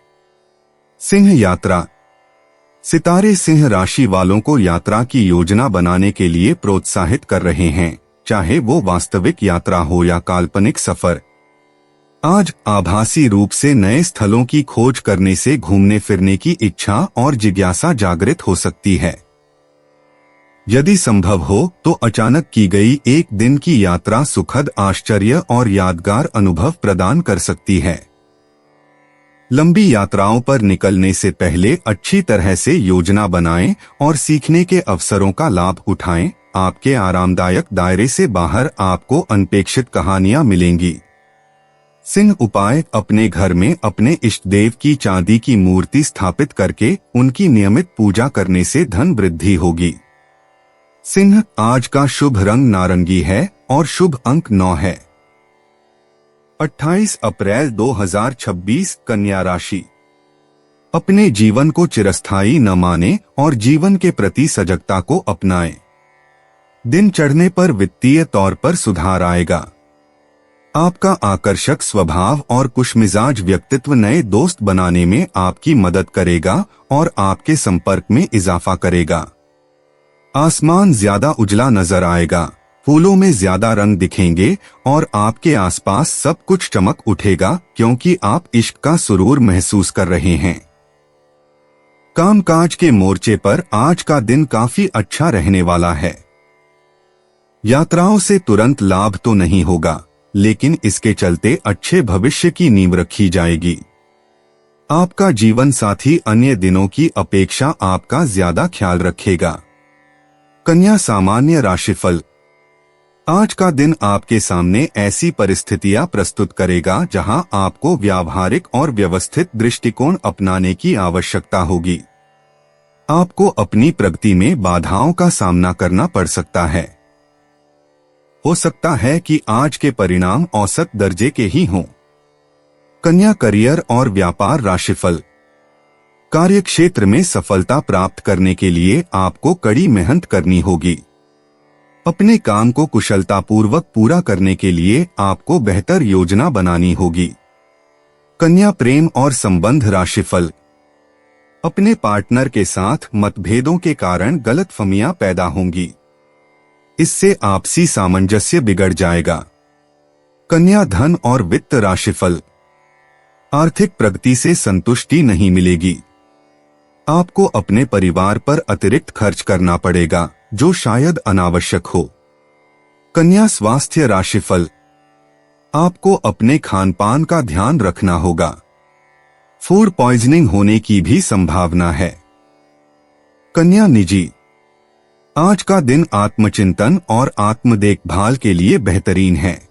सिंह यात्रा। सितारे सिंह राशि वालों को यात्रा की योजना बनाने के लिए प्रोत्साहित कर रहे हैं, चाहे वो वास्तविक यात्रा हो या काल्पनिक सफर। आज आभासी रूप से नए स्थलों की खोज करने से घूमने फिरने की इच्छा और जिज्ञासा जागृत हो सकती है। यदि संभव हो तो अचानक की गई एक दिन की यात्रा सुखद आश्चर्य और यादगार अनुभव प्रदान कर सकती है। लंबी यात्राओं पर निकलने से पहले अच्छी तरह से योजना बनाएं और सीखने के अवसरों का लाभ उठाएं। आपके आरामदायक दायरे से बाहर आपको अनपेक्षित कहानियां मिलेंगी। सिंह उपाय। अपने घर में अपने इष्ट देव की चांदी की मूर्ति स्थापित करके उनकी नियमित पूजा करने से धन वृद्धि होगी। सिंह आज का शुभ रंग नारंगी है और शुभ अंक 9 है। 28 अप्रैल 2026 कन्या राशि। अपने जीवन को चिरस्थायी न माने और जीवन के प्रति सजगता को अपनाएं। दिन चढ़ने पर वित्तीय तौर पर सुधार आएगा। आपका आकर्षक स्वभाव और खुशमिजाज व्यक्तित्व नए दोस्त बनाने में आपकी मदद करेगा और आपके संपर्क में इजाफा करेगा। आसमान ज्यादा उजला नजर आएगा, फूलों में ज्यादा रंग दिखेंगे और आपके आसपास सब कुछ चमक उठेगा, क्योंकि आप इश्क का सुरूर महसूस कर रहे हैं। कामकाज के मोर्चे पर आज का दिन काफी अच्छा रहने वाला है। यात्राओं से तुरंत लाभ तो नहीं होगा, लेकिन इसके चलते अच्छे भविष्य की नींव रखी जाएगी। आपका जीवन साथी अन्य दिनों की अपेक्षा आपका ज्यादा ख्याल रखेगा। कन्या सामान्य राशिफल। आज का दिन आपके सामने ऐसी परिस्थितियां प्रस्तुत करेगा जहां आपको व्यावहारिक और व्यवस्थित दृष्टिकोण अपनाने की आवश्यकता होगी। आपको अपनी प्रगति में बाधाओं का सामना करना पड़ सकता है। हो सकता है कि आज के परिणाम औसत दर्जे के ही हों। कन्या करियर और व्यापार राशिफल। कार्यक्षेत्र में सफलता प्राप्त करने के लिए आपको कड़ी मेहनत करनी होगी। अपने काम को कुशलतापूर्वक पूरा करने के लिए आपको बेहतर योजना बनानी होगी। कन्या प्रेम और संबंध राशिफल। अपने पार्टनर के साथ मतभेदों के कारण गलतफहमियां पैदा होंगी। इससे आपसी सामंजस्य बिगड़ जाएगा। कन्या धन और वित्त राशिफल। आर्थिक प्रगति से संतुष्टि नहीं मिलेगी। आपको अपने परिवार पर अतिरिक्त खर्च करना पड़ेगा, जो शायद अनावश्यक हो। कन्या स्वास्थ्य राशिफल। आपको अपने खानपान का ध्यान रखना होगा। फूड पॉइजनिंग होने की भी संभावना है। कन्या निजी। आज का दिन आत्मचिंतन और आत्म देखभाल के लिए बेहतरीन है।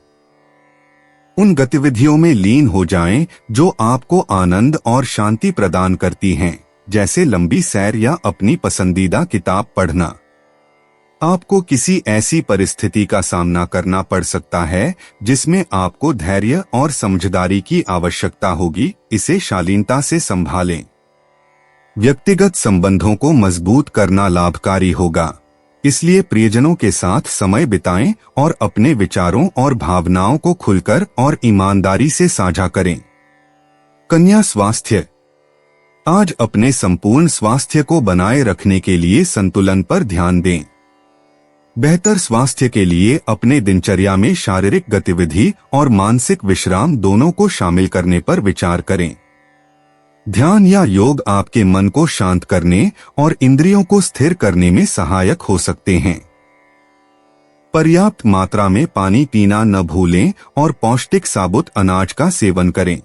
उन गतिविधियों में लीन हो जाएं जो आपको आनंद और शांति प्रदान करती हैं, जैसे लंबी सैर या अपनी पसंदीदा किताब पढ़ना। आपको किसी ऐसी परिस्थिति का सामना करना पड़ सकता है जिसमें आपको धैर्य और समझदारी की आवश्यकता होगी। इसे शालीनता से संभालें। व्यक्तिगत संबंधों को मजबूत करना लाभकारी होगा, इसलिए प्रियजनों के साथ समय बिताएं और अपने विचारों और भावनाओं को खुलकर और ईमानदारी से साझा करें। कन्या स्वास्थ्य। आज अपने संपूर्ण स्वास्थ्य को बनाए रखने के लिए संतुलन पर ध्यान दें। बेहतर स्वास्थ्य के लिए अपने दिनचर्या में शारीरिक गतिविधि और मानसिक विश्राम दोनों को शामिल करने पर विचार करें। ध्यान या योग आपके मन को शांत करने और इंद्रियों को स्थिर करने में सहायक हो सकते हैं। पर्याप्त मात्रा में पानी पीना न भूलें और पौष्टिक साबुत अनाज का सेवन करें।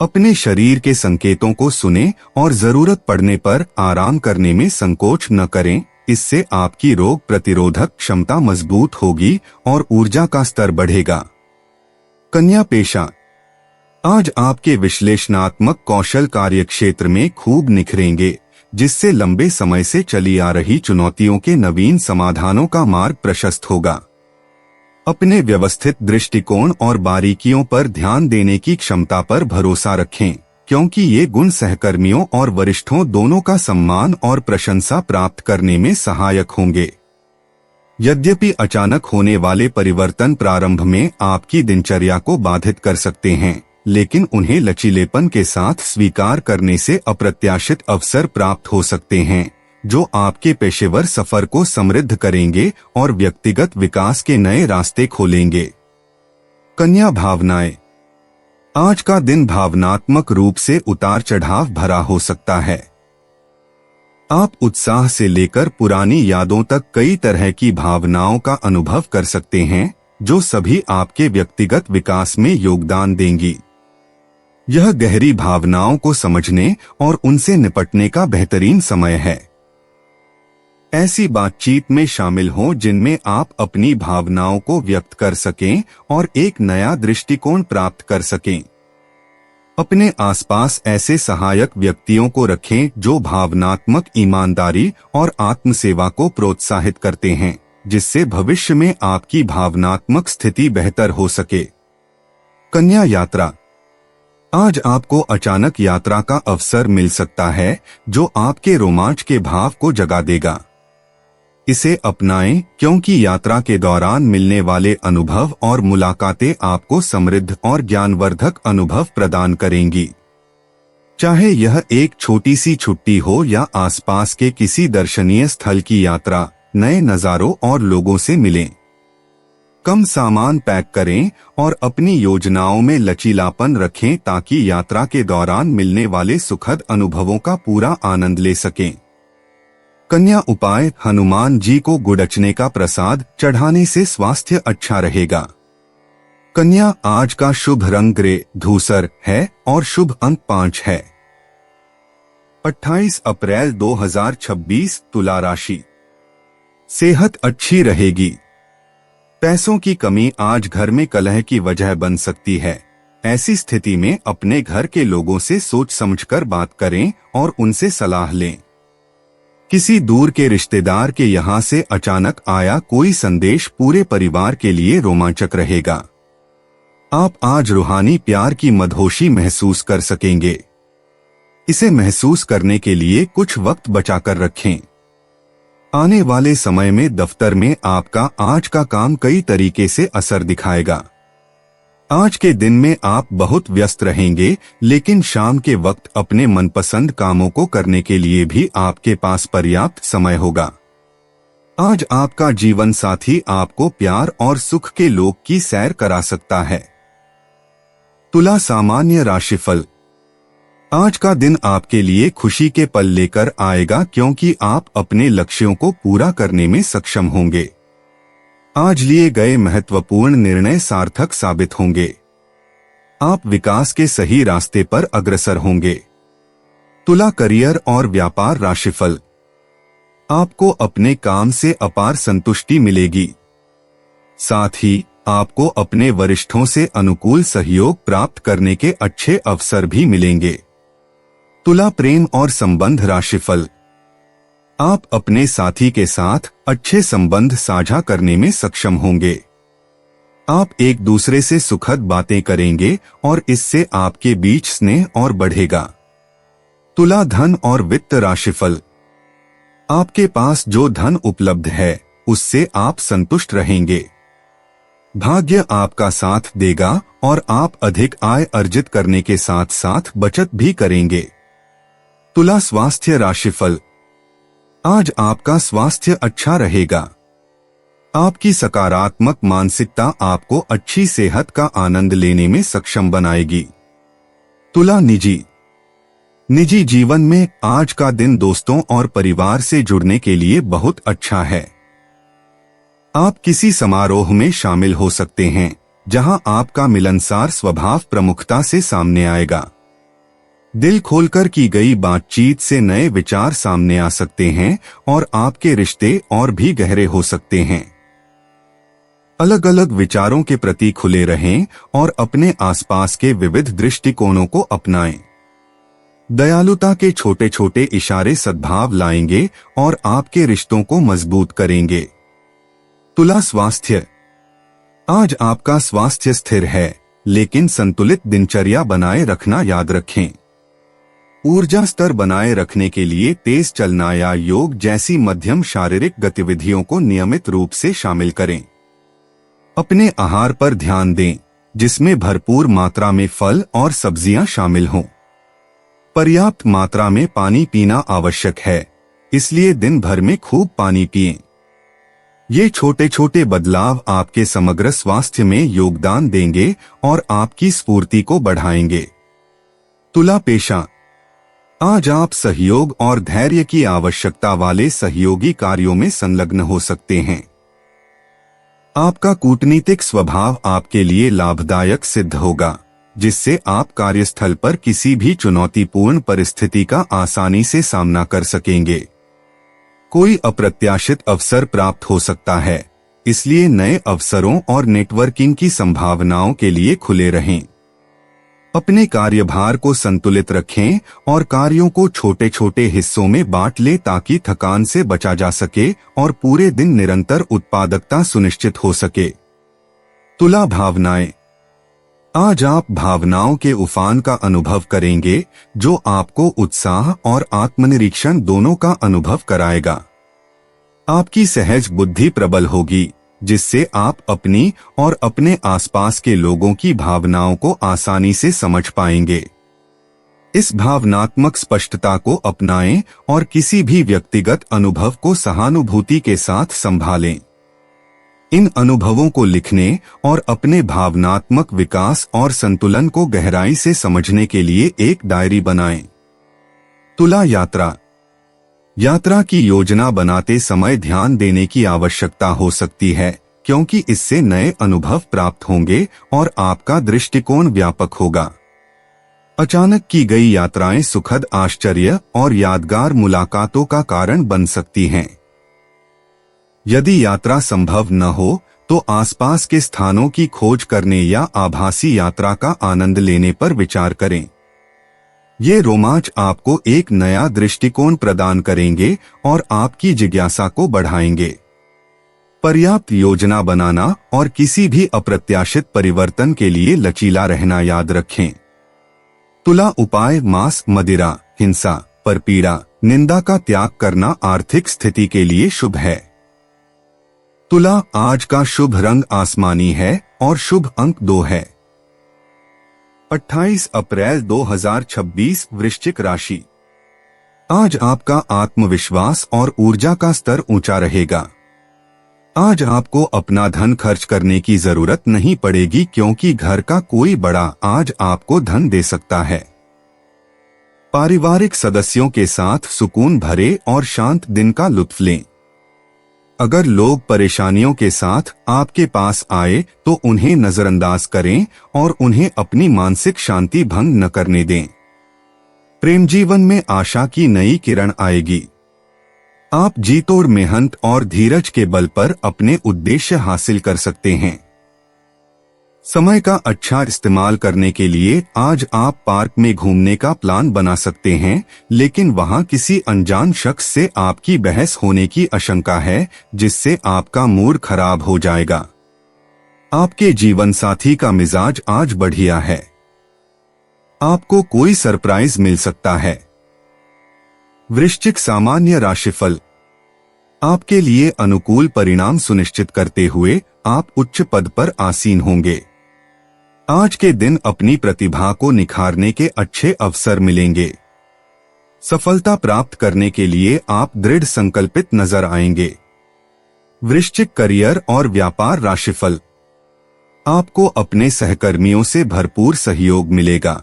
अपने शरीर के संकेतों को सुनें और जरूरत पड़ने पर आराम करने में संकोच न करें। इससे आपकी रोग प्रतिरोधक क्षमता मजबूत होगी और ऊर्जा का स्तर बढ़ेगा। कन्या पेशा। आज आपके विश्लेषणात्मक कौशल कार्यक्षेत्र में खूब निखरेंगे, जिससे लंबे समय से चली आ रही चुनौतियों के नवीन समाधानों का मार्ग प्रशस्त होगा। अपने व्यवस्थित दृष्टिकोण और बारीकियों पर ध्यान देने की क्षमता पर भरोसा रखें, क्योंकि ये गुण सहकर्मियों और वरिष्ठों दोनों का सम्मान और प्रशंसा प्राप्त करने में सहायक होंगे। यद्यपि अचानक होने वाले परिवर्तन प्रारंभ में आपकी दिनचर्या को बाधित कर सकते हैं, लेकिन उन्हें लचीलेपन के साथ स्वीकार करने से अप्रत्याशित अवसर प्राप्त हो सकते हैं, जो आपके पेशेवर सफर को समृद्ध करेंगे और व्यक्तिगत विकास के नए रास्ते खोलेंगे। कन्या भावनाएं। आज का दिन भावनात्मक रूप से उतार चढ़ाव भरा हो सकता है। आप उत्साह से लेकर पुरानी यादों तक कई तरह की भावनाओं का अनुभव कर सकते हैं, जो सभी आपके व्यक्तिगत विकास में योगदान देंगी। यह गहरी भावनाओं को समझने और उनसे निपटने का बेहतरीन समय है। ऐसी बातचीत में शामिल हों जिनमें आप अपनी भावनाओं को व्यक्त कर सकें और एक नया दृष्टिकोण प्राप्त कर सकें। अपने आसपास ऐसे सहायक व्यक्तियों को रखें जो भावनात्मक ईमानदारी और आत्मसेवा को प्रोत्साहित करते हैं, जिससे भविष्य में आपकी भावनात्मक स्थिति बेहतर हो सके। कन्या यात्रा। आज आपको अचानक यात्रा का अवसर मिल सकता है, जो आपके रोमांच के भाव को जगा देगा। इसे अपनाएं, क्योंकि यात्रा के दौरान मिलने वाले अनुभव और मुलाकातें आपको समृद्ध और ज्ञानवर्धक अनुभव प्रदान करेंगी। चाहे यह एक छोटी सी छुट्टी हो या आसपास के किसी दर्शनीय स्थल की यात्रा, नए नज़ारों और लोगों से मिलें। कम सामान पैक करें और अपनी योजनाओं में लचीलापन रखें ताकि यात्रा के दौरान मिलने वाले सुखद अनुभवों का पूरा आनंद ले सकें। कन्या उपाय। हनुमान जी को गुड़चने का प्रसाद चढ़ाने से स्वास्थ्य अच्छा रहेगा। कन्या, आज का शुभ रंग ग्रे धूसर है और शुभ अंक 5 है। 28 अप्रैल 2026 तुला राशि। सेहत अच्छी रहेगी। पैसों की कमी आज घर में कलह की वजह बन सकती है। ऐसी स्थिति में अपने घर के लोगों से सोच समझकर बात करें और उनसे सलाह लें। किसी दूर के रिश्तेदार के यहाँ से अचानक आया कोई संदेश पूरे परिवार के लिए रोमांचक रहेगा। आप आज रूहानी प्यार की मदहोशी महसूस कर सकेंगे। इसे महसूस करने के लिए कुछ वक्त बचाकर रखें। आने वाले समय में दफ्तर में आपका आज का काम कई तरीके से असर दिखाएगा। आज के दिन में आप बहुत व्यस्त रहेंगे, लेकिन शाम के वक्त अपने मनपसंद कामों को करने के लिए भी आपके पास पर्याप्त समय होगा। आज आपका जीवन साथी आपको प्यार और सुख के लोक की सैर करा सकता है। तुला सामान्य राशिफल। आज का दिन आपके लिए खुशी के पल लेकर आएगा, क्योंकि आप अपने लक्ष्यों को पूरा करने में सक्षम होंगे। आज लिए गए महत्वपूर्ण निर्णय सार्थक साबित होंगे। आप विकास के सही रास्ते पर अग्रसर होंगे। तुला करियर और व्यापार राशिफल। आपको अपने काम से अपार संतुष्टि मिलेगी। साथ ही आपको अपने वरिष्ठों से अनुकूल सहयोग प्राप्त करने के अच्छे अवसर भी मिलेंगे। तुला प्रेम और संबंध राशिफल। आप अपने साथी के साथ अच्छे संबंध साझा करने में सक्षम होंगे। आप एक दूसरे से सुखद बातें करेंगे और इससे आपके बीच स्नेह और बढ़ेगा। तुला धन और वित्त राशिफल। आपके पास जो धन उपलब्ध है उससे आप संतुष्ट रहेंगे। भाग्य आपका साथ देगा और आप अधिक आय अर्जित करने के साथ साथ बचत भी करेंगे। तुला स्वास्थ्य राशिफल। आज आपका स्वास्थ्य अच्छा रहेगा। आपकी सकारात्मक मानसिकता आपको अच्छी सेहत का आनंद लेने में सक्षम बनाएगी। तुला निजी जीवन में आज का दिन दोस्तों और परिवार से जुड़ने के लिए बहुत अच्छा है। आप किसी समारोह में शामिल हो सकते हैं जहां आपका मिलनसार स्वभाव प्रमुखता से सामने आएगा। दिल खोलकर की गई बातचीत से नए विचार सामने आ सकते हैं और आपके रिश्ते और भी गहरे हो सकते हैं। अलग अलग विचारों के प्रति खुले रहें और अपने आसपास के विविध दृष्टिकोणों को अपनाएं। दयालुता के छोटे छोटे इशारे सद्भाव लाएंगे और आपके रिश्तों को मजबूत करेंगे। तुला स्वास्थ्य। आज आपका स्वास्थ्य स्थिर है, लेकिन संतुलित दिनचर्या बनाए रखना याद रखें। ऊर्जा स्तर बनाए रखने के लिए तेज चलना या योग जैसी मध्यम शारीरिक गतिविधियों को नियमित रूप से शामिल करें। अपने आहार पर ध्यान दें, जिसमें भरपूर मात्रा में फल और सब्जियां शामिल हों। पर्याप्त मात्रा में पानी पीना आवश्यक है, इसलिए दिन भर में खूब पानी पिएं। ये छोटे छोटे बदलाव आपके समग्र स्वास्थ्य में योगदान देंगे और आपकी स्फूर्ति को बढ़ाएंगे। तुला पेशा। आज आप सहयोग और धैर्य की आवश्यकता वाले सहयोगी कार्यों में संलग्न हो सकते हैं। आपका कूटनीतिक स्वभाव आपके लिए लाभदायक सिद्ध होगा, जिससे आप कार्यस्थल पर किसी भी चुनौतीपूर्ण परिस्थिति का आसानी से सामना कर सकेंगे। कोई अप्रत्याशित अवसर प्राप्त हो सकता है, इसलिए नए अवसरों और नेटवर्किंग की संभावनाओं के लिए खुले रहें। अपने कार्यभार को संतुलित रखें और कार्यों को छोटे छोटे हिस्सों में बांट लें ताकि थकान से बचा जा सके और पूरे दिन निरंतर उत्पादकता सुनिश्चित हो सके। तुला भावनाएं। आज आप भावनाओं के उफान का अनुभव करेंगे, जो आपको उत्साह और आत्मनिरीक्षण दोनों का अनुभव कराएगा। आपकी सहज बुद्धि प्रबल होगी, जिससे आप अपनी और अपने आसपास के लोगों की भावनाओं को आसानी से समझ पाएंगे। इस भावनात्मक स्पष्टता को अपनाएं और किसी भी व्यक्तिगत अनुभव को सहानुभूति के साथ संभालें। इन अनुभवों को लिखने और अपने भावनात्मक विकास और संतुलन को गहराई से समझने के लिए एक डायरी बनाएं। तुला यात्रा। यात्रा की योजना बनाते समय ध्यान देने की आवश्यकता हो सकती है, क्योंकि इससे नए अनुभव प्राप्त होंगे और आपका दृष्टिकोण व्यापक होगा। अचानक की गई यात्राएं सुखद आश्चर्य और यादगार मुलाकातों का कारण बन सकती हैं। यदि यात्रा संभव न हो, तो आसपास के स्थानों की खोज करने या आभासी यात्रा का आनंद लेने पर विचार करें। ये रोमांच आपको एक नया दृष्टिकोण प्रदान करेंगे और आपकी जिज्ञासा को बढ़ाएंगे। पर्याप्त योजना बनाना और किसी भी अप्रत्याशित परिवर्तन के लिए लचीला रहना याद रखें। तुला उपाय। मांस, मदिरा, हिंसा, परपीड़ा, निंदा का त्याग करना आर्थिक स्थिति के लिए शुभ है। तुला। आज का शुभ रंग आसमानी है और शुभ अंक 2 है। 28 अप्रैल 2026 वृश्चिक राशि। आज आपका आत्मविश्वास और ऊर्जा का स्तर ऊंचा रहेगा। आज आपको अपना धन खर्च करने की जरूरत नहीं पड़ेगी, क्योंकि घर का कोई बड़ा आज आपको धन दे सकता है। पारिवारिक सदस्यों के साथ सुकून भरे और शांत दिन का लुत्फ लें। अगर लोग परेशानियों के साथ आपके पास आए तो उन्हें नजरअंदाज करें और उन्हें अपनी मानसिक शांति भंग न करने दें। प्रेम जीवन में आशा की नई किरण आएगी। आप जी तोड़ मेहनत और धीरज के बल पर अपने उद्देश्य हासिल कर सकते हैं। समय का अच्छा इस्तेमाल करने के लिए आज आप पार्क में घूमने का प्लान बना सकते हैं, लेकिन वहां किसी अनजान शख्स से आपकी बहस होने की आशंका है, जिससे आपका मूड खराब हो जाएगा। आपके जीवन साथी का मिजाज आज बढ़िया है। आपको कोई सरप्राइज मिल सकता है। वृश्चिक सामान्य राशिफल। आपके लिए अनुकूल परिणाम सुनिश्चित करते हुए आप उच्च पद पर आसीन होंगे। आज के दिन अपनी प्रतिभा को निखारने के अच्छे अवसर मिलेंगे। सफलता प्राप्त करने के लिए आप दृढ़ संकल्पित नजर आएंगे। वृश्चिक करियर और व्यापार राशिफल। आपको अपने सहकर्मियों से भरपूर सहयोग मिलेगा।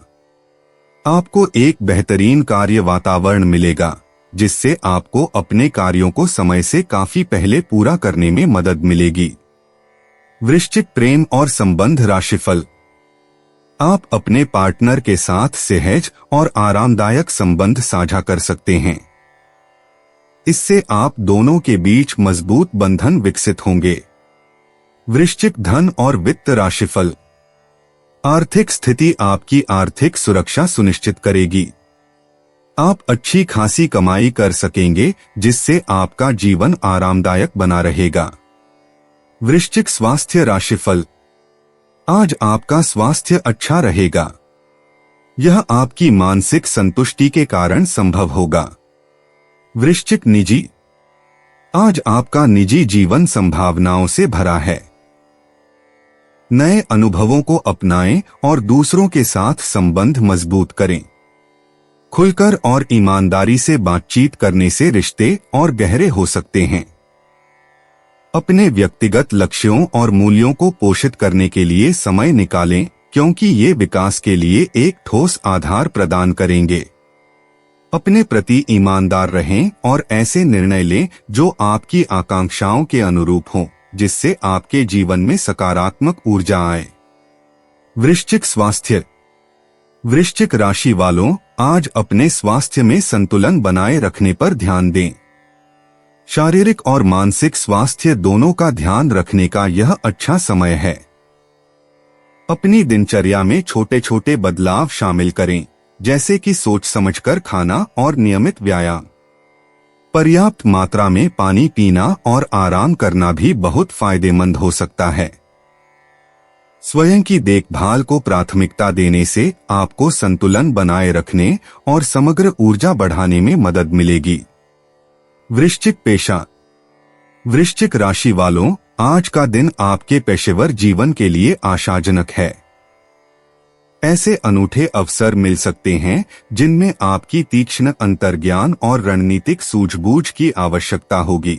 आपको एक बेहतरीन कार्य वातावरण मिलेगा, जिससे आपको अपने कार्यों को समय से काफी पहले पूरा करने में मदद मिलेगी। वृश्चिक प्रेम और संबंध राशिफल। आप अपने पार्टनर के साथ सहज और आरामदायक संबंध साझा कर सकते हैं। इससे आप दोनों के बीच मजबूत बंधन विकसित होंगे। वृश्चिक धन और वित्त राशिफल। आर्थिक स्थिति आपकी आर्थिक सुरक्षा सुनिश्चित करेगी। आप अच्छी खासी कमाई कर सकेंगे, जिससे आपका जीवन आरामदायक बना रहेगा। वृश्चिक स्वास्थ्य राशिफल। आज आपका स्वास्थ्य अच्छा रहेगा। यह आपकी मानसिक संतुष्टि के कारण संभव होगा। वृश्चिक निजी। आज आपका निजी जीवन संभावनाओं से भरा है। नए अनुभवों को अपनाएं और दूसरों के साथ संबंध मजबूत करें। खुलकर और ईमानदारी से बातचीत करने से रिश्ते और गहरे हो सकते हैं। अपने व्यक्तिगत लक्ष्यों और मूल्यों को पोषित करने के लिए समय निकालें, क्योंकि ये विकास के लिए एक ठोस आधार प्रदान करेंगे। अपने प्रति ईमानदार रहें और ऐसे निर्णय लें जो आपकी आकांक्षाओं के अनुरूप हों, जिससे आपके जीवन में सकारात्मक ऊर्जा आए। वृश्चिक स्वास्थ्य। वृश्चिक राशि वालों, आज अपने स्वास्थ्य में संतुलन बनाए रखने पर ध्यान दें। शारीरिक और मानसिक स्वास्थ्य दोनों का ध्यान रखने का यह अच्छा समय है। अपनी दिनचर्या में छोटे छोटे बदलाव शामिल करें, जैसे कि सोच समझकर खाना और नियमित व्यायाम। पर्याप्त मात्रा में पानी पीना और आराम करना भी बहुत फायदेमंद हो सकता है। स्वयं की देखभाल को प्राथमिकता देने से आपको संतुलन बनाए रखने और समग्र ऊर्जा बढ़ाने में मदद मिलेगी। वृश्चिक पेशा। वृश्चिक राशि वालों, आज का दिन आपके पेशेवर जीवन के लिए आशाजनक है। ऐसे अनूठे अवसर मिल सकते हैं जिनमें आपकी तीक्ष्ण अंतर्ज्ञान और रणनीतिक सूझबूझ की आवश्यकता होगी।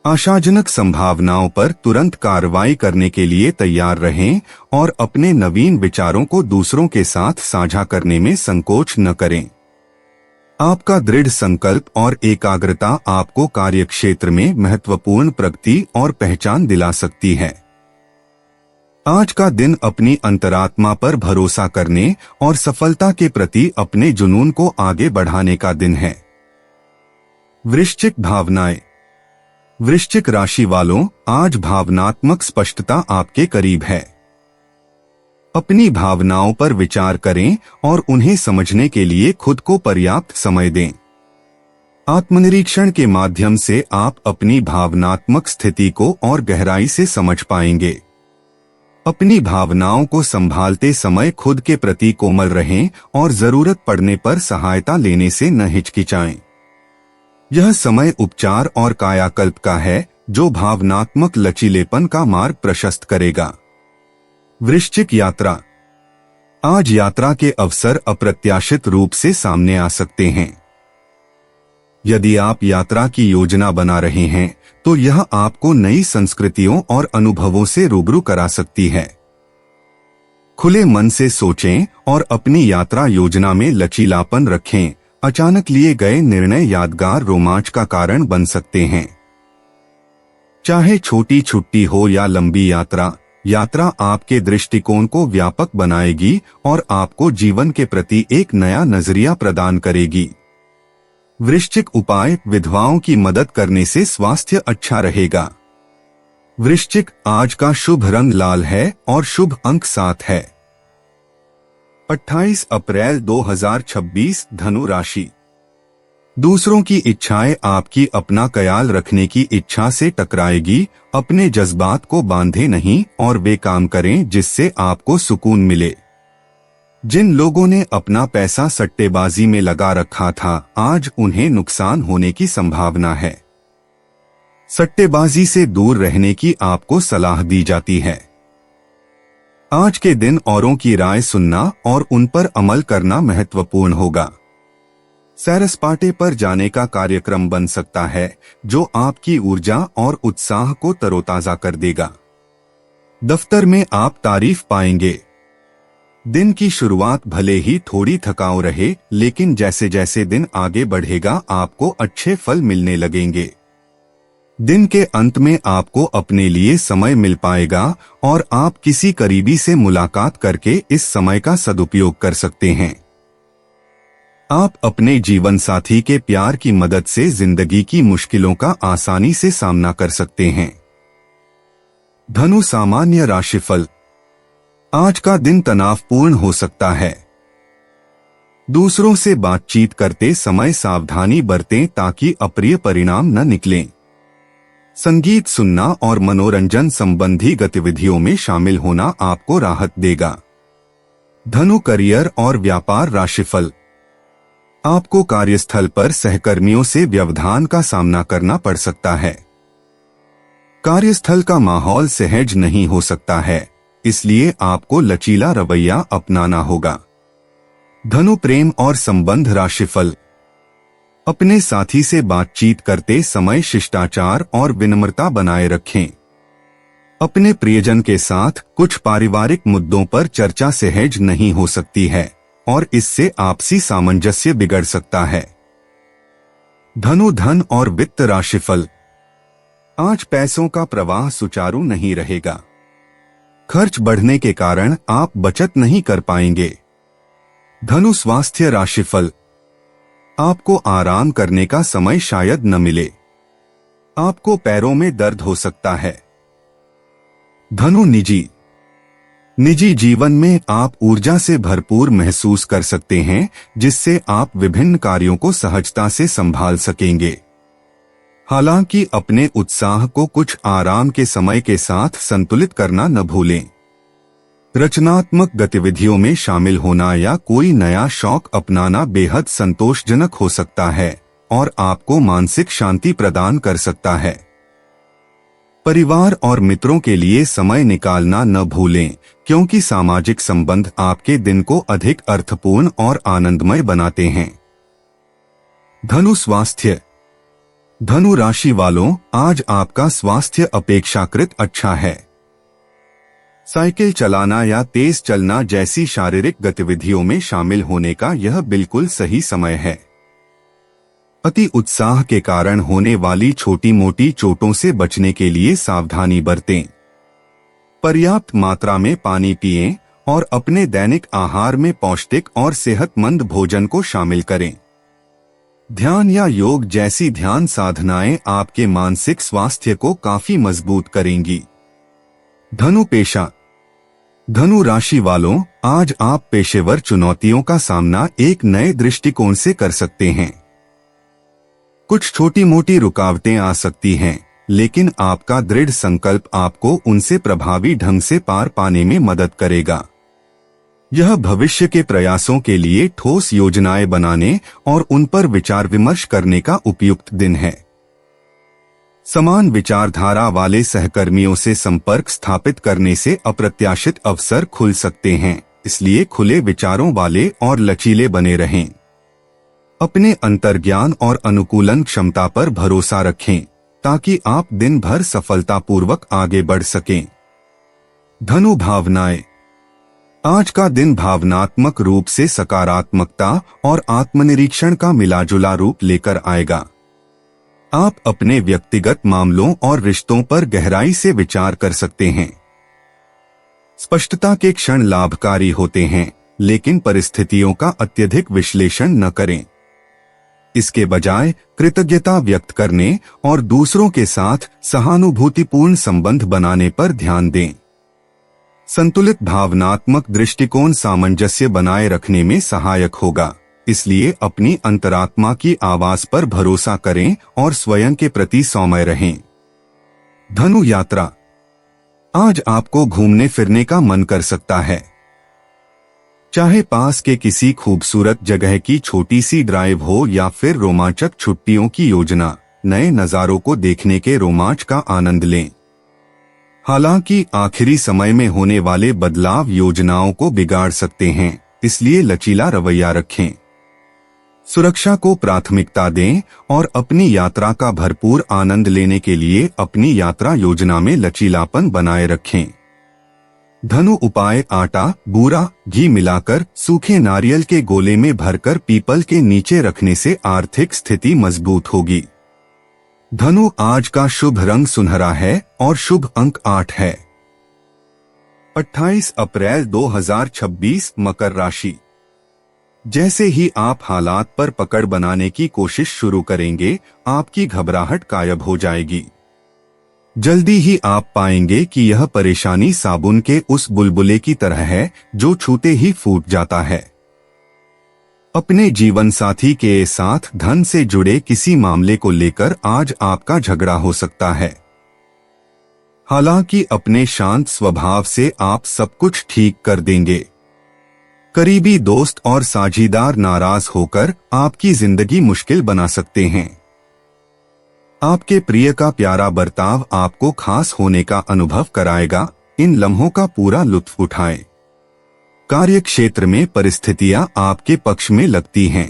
आशाजनक संभावनाओं पर तुरंत कार्रवाई करने के लिए तैयार रहें और अपने नवीन विचारों को दूसरों के साथ साझा करने में संकोच न करें। आपका दृढ़ संकल्प और एकाग्रता आपको कार्यक्षेत्र में महत्वपूर्ण प्रगति और पहचान दिला सकती है। आज का दिन अपनी अंतरात्मा पर भरोसा करने और सफलता के प्रति अपने जुनून को आगे बढ़ाने का दिन है। वृश्चिक भावनाएं। वृश्चिक राशि वालों, आज भावनात्मक स्पष्टता आपके करीब है। अपनी भावनाओं पर विचार करें और उन्हें समझने के लिए खुद को पर्याप्त समय दें। आत्मनिरीक्षण के माध्यम से आप अपनी भावनात्मक स्थिति को और गहराई से समझ पाएंगे। अपनी भावनाओं को संभालते समय खुद के प्रति कोमल रहें और जरूरत पड़ने पर सहायता लेने से न हिचकिचाएं। यह समय उपचार और कायाकल्प का है, जो भावनात्मक लचीलेपन का मार्ग प्रशस्त करेगा। वृश्चिक यात्रा। आज यात्रा के अवसर अप्रत्याशित रूप से सामने आ सकते हैं। यदि आप यात्रा की योजना बना रहे हैं, तो यह आपको नई संस्कृतियों और अनुभवों से रूबरू करा सकती है। खुले मन से सोचें और अपनी यात्रा योजना में लचीलापन रखें। अचानक लिए गए निर्णय यादगार रोमांच का कारण बन सकते हैं। चाहे छोटी छुट्टी हो या लंबी यात्रा, यात्रा आपके दृष्टिकोण को व्यापक बनाएगी और आपको जीवन के प्रति एक नया नजरिया प्रदान करेगी। वृश्चिक उपाय। विधवाओं की मदद करने से स्वास्थ्य अच्छा रहेगा। वृश्चिक, आज का शुभ रंग लाल है और शुभ अंक 7 है। 28 अप्रैल 2026 धनु राशि। दूसरों की इच्छाएं आपकी अपना ख्याल रखने की इच्छा से टकराएगी। अपने जज्बात को बांधे नहीं और वे काम करें जिससे आपको सुकून मिले। जिन लोगों ने अपना पैसा सट्टेबाजी में लगा रखा था, आज उन्हें नुकसान होने की संभावना है। सट्टेबाजी से दूर रहने की आपको सलाह दी जाती है। आज के दिन औरों की राय सुनना और उन पर अमल करना महत्वपूर्ण होगा। सैर सपाटे पर जाने का कार्यक्रम बन सकता है जो आपकी ऊर्जा और उत्साह को तरोताजा कर देगा। दफ्तर में आप तारीफ पाएंगे। दिन की शुरुआत भले ही थोड़ी थकाऊ रहे, लेकिन जैसे जैसे दिन आगे बढ़ेगा आपको अच्छे फल मिलने लगेंगे। दिन के अंत में आपको अपने लिए समय मिल पाएगा और आप किसी करीबी से मुलाकात करके इस समय का सदुपयोग कर सकते हैं। आप अपने जीवन साथी के प्यार की मदद से जिंदगी की मुश्किलों का आसानी से सामना कर सकते हैं। धनु सामान्य राशिफल। आज का दिन तनावपूर्ण हो सकता है। दूसरों से बातचीत करते समय सावधानी बरतें ताकि अप्रिय परिणाम न निकलें। संगीत सुनना और मनोरंजन संबंधी गतिविधियों में शामिल होना आपको राहत देगा। धनु करियर और व्यापार राशिफल। आपको कार्यस्थल पर सहकर्मियों से व्यवधान का सामना करना पड़ सकता है। कार्यस्थल का माहौल सहज नहीं हो सकता है, इसलिए आपको लचीला रवैया अपनाना होगा। धनु प्रेम और संबंध राशिफल। अपने साथी से बातचीत करते समय शिष्टाचार और विनम्रता बनाए रखें। अपने प्रियजन के साथ कुछ पारिवारिक मुद्दों पर चर्चा सहज नहीं हो सकती है और इससे आपसी सामंजस्य बिगड़ सकता है। धनु धन और वित्त राशिफल। आज पैसों का प्रवाह सुचारू नहीं रहेगा। खर्च बढ़ने के कारण आप बचत नहीं कर पाएंगे। धनु स्वास्थ्य राशिफल। आपको आराम करने का समय शायद न मिले। आपको पैरों में दर्द हो सकता है। धनु निजी जीवन में आप ऊर्जा से भरपूर महसूस कर सकते हैं, जिससे आप विभिन्न कार्यों को सहजता से संभाल सकेंगे। हालांकि अपने उत्साह को कुछ आराम के समय के साथ संतुलित करना न भूलें। रचनात्मक गतिविधियों में शामिल होना या कोई नया शौक अपनाना बेहद संतोषजनक हो सकता है और आपको मानसिक शांति प्रदान कर सकता है। परिवार और मित्रों के लिए समय निकालना न भूलें, क्योंकि सामाजिक संबंध आपके दिन को अधिक अर्थपूर्ण और आनंदमय बनाते हैं। धनु स्वास्थ्य। धनु राशि वालों, आज आपका स्वास्थ्य अपेक्षाकृत अच्छा है। साइकिल चलाना या तेज चलना जैसी शारीरिक गतिविधियों में शामिल होने का यह बिल्कुल सही समय है। अति उत्साह के कारण होने वाली छोटी मोटी चोटों से बचने के लिए सावधानी बरतें। पर्याप्त मात्रा में पानी पिएं और अपने दैनिक आहार में पौष्टिक और सेहतमंद भोजन को शामिल करें। ध्यान या योग जैसी ध्यान साधनाएं आपके मानसिक स्वास्थ्य को काफी मजबूत करेंगी। धनु पेशा। धनु राशि वालों, आज आप पेशेवर चुनौतियों का सामना एक नए दृष्टिकोण से कर सकते हैं। कुछ छोटी मोटी रुकावटें आ सकती हैं, लेकिन आपका दृढ़ संकल्प आपको उनसे प्रभावी ढंग से पार पाने में मदद करेगा। यह भविष्य के प्रयासों के लिए ठोस योजनाएं बनाने और उन पर विचार विमर्श करने का उपयुक्त दिन है। समान विचारधारा वाले सहकर्मियों से संपर्क स्थापित करने से अप्रत्याशित अवसर खुल सकते हैं, इसलिए खुले विचारों वाले और लचीले बने रहें। अपने अंतर्ज्ञान और अनुकूलन क्षमता पर भरोसा रखें ताकि आप दिन भर सफलतापूर्वक आगे बढ़ सकें। धनु भावनाएं। आज का दिन भावनात्मक रूप से सकारात्मकता और आत्मनिरीक्षण का मिलाजुला रूप लेकर आएगा। आप अपने व्यक्तिगत मामलों और रिश्तों पर गहराई से विचार कर सकते हैं। स्पष्टता के क्षण लाभकारी होते हैं, लेकिन परिस्थितियों का अत्यधिक विश्लेषण न करें। इसके बजाय कृतज्ञता व्यक्त करने और दूसरों के साथ सहानुभूतिपूर्ण संबंध बनाने पर ध्यान दें। संतुलित भावनात्मक दृष्टिकोण सामंजस्य बनाए रखने में सहायक होगा, इसलिए अपनी अंतरात्मा की आवाज पर भरोसा करें और स्वयं के प्रति सौम्य रहें। धनु यात्रा। आज आपको घूमने फिरने का मन कर सकता है। चाहे पास के किसी खूबसूरत जगह की छोटी सी ड्राइव हो या फिर रोमांचक छुट्टियों की योजना, नए नज़ारों को देखने के रोमांच का आनंद लें। हालांकि आखिरी समय में होने वाले बदलाव योजनाओं को बिगाड़ सकते हैं, इसलिए लचीला रवैया रखें। सुरक्षा को प्राथमिकता दें और अपनी यात्रा का भरपूर आनंद लेने के लिए अपनी यात्रा योजना में लचीलापन बनाए रखें। धनु उपाय: आटा, बूरा, घी मिलाकर सूखे नारियल के गोले में भरकर पीपल के नीचे रखने से आर्थिक स्थिति मजबूत होगी। धनु आज का शुभ रंग सुनहरा है और शुभ अंक 8 है। 28 अप्रैल 2026 मकर राशि। जैसे ही आप हालात पर पकड़ बनाने की कोशिश शुरू करेंगे, आपकी घबराहट गायब हो जाएगी। जल्दी ही आप पाएंगे कि यह परेशानी साबुन के उस बुलबुले की तरह है जो छूते ही फूट जाता है। अपने जीवन साथी के साथ धन से जुड़े किसी मामले को लेकर आज आपका झगड़ा हो सकता है। हालांकि अपने शांत स्वभाव से आप सब कुछ ठीक कर देंगे। करीबी दोस्त और साझीदार नाराज होकर आपकी जिंदगी मुश्किल बना सकते हैं। आपके प्रिय का प्यारा बर्ताव आपको खास होने का अनुभव कराएगा। इन लम्हों का पूरा लुत्फ उठाएं। कार्य क्षेत्र में परिस्थितियां आपके पक्ष में लगती हैं।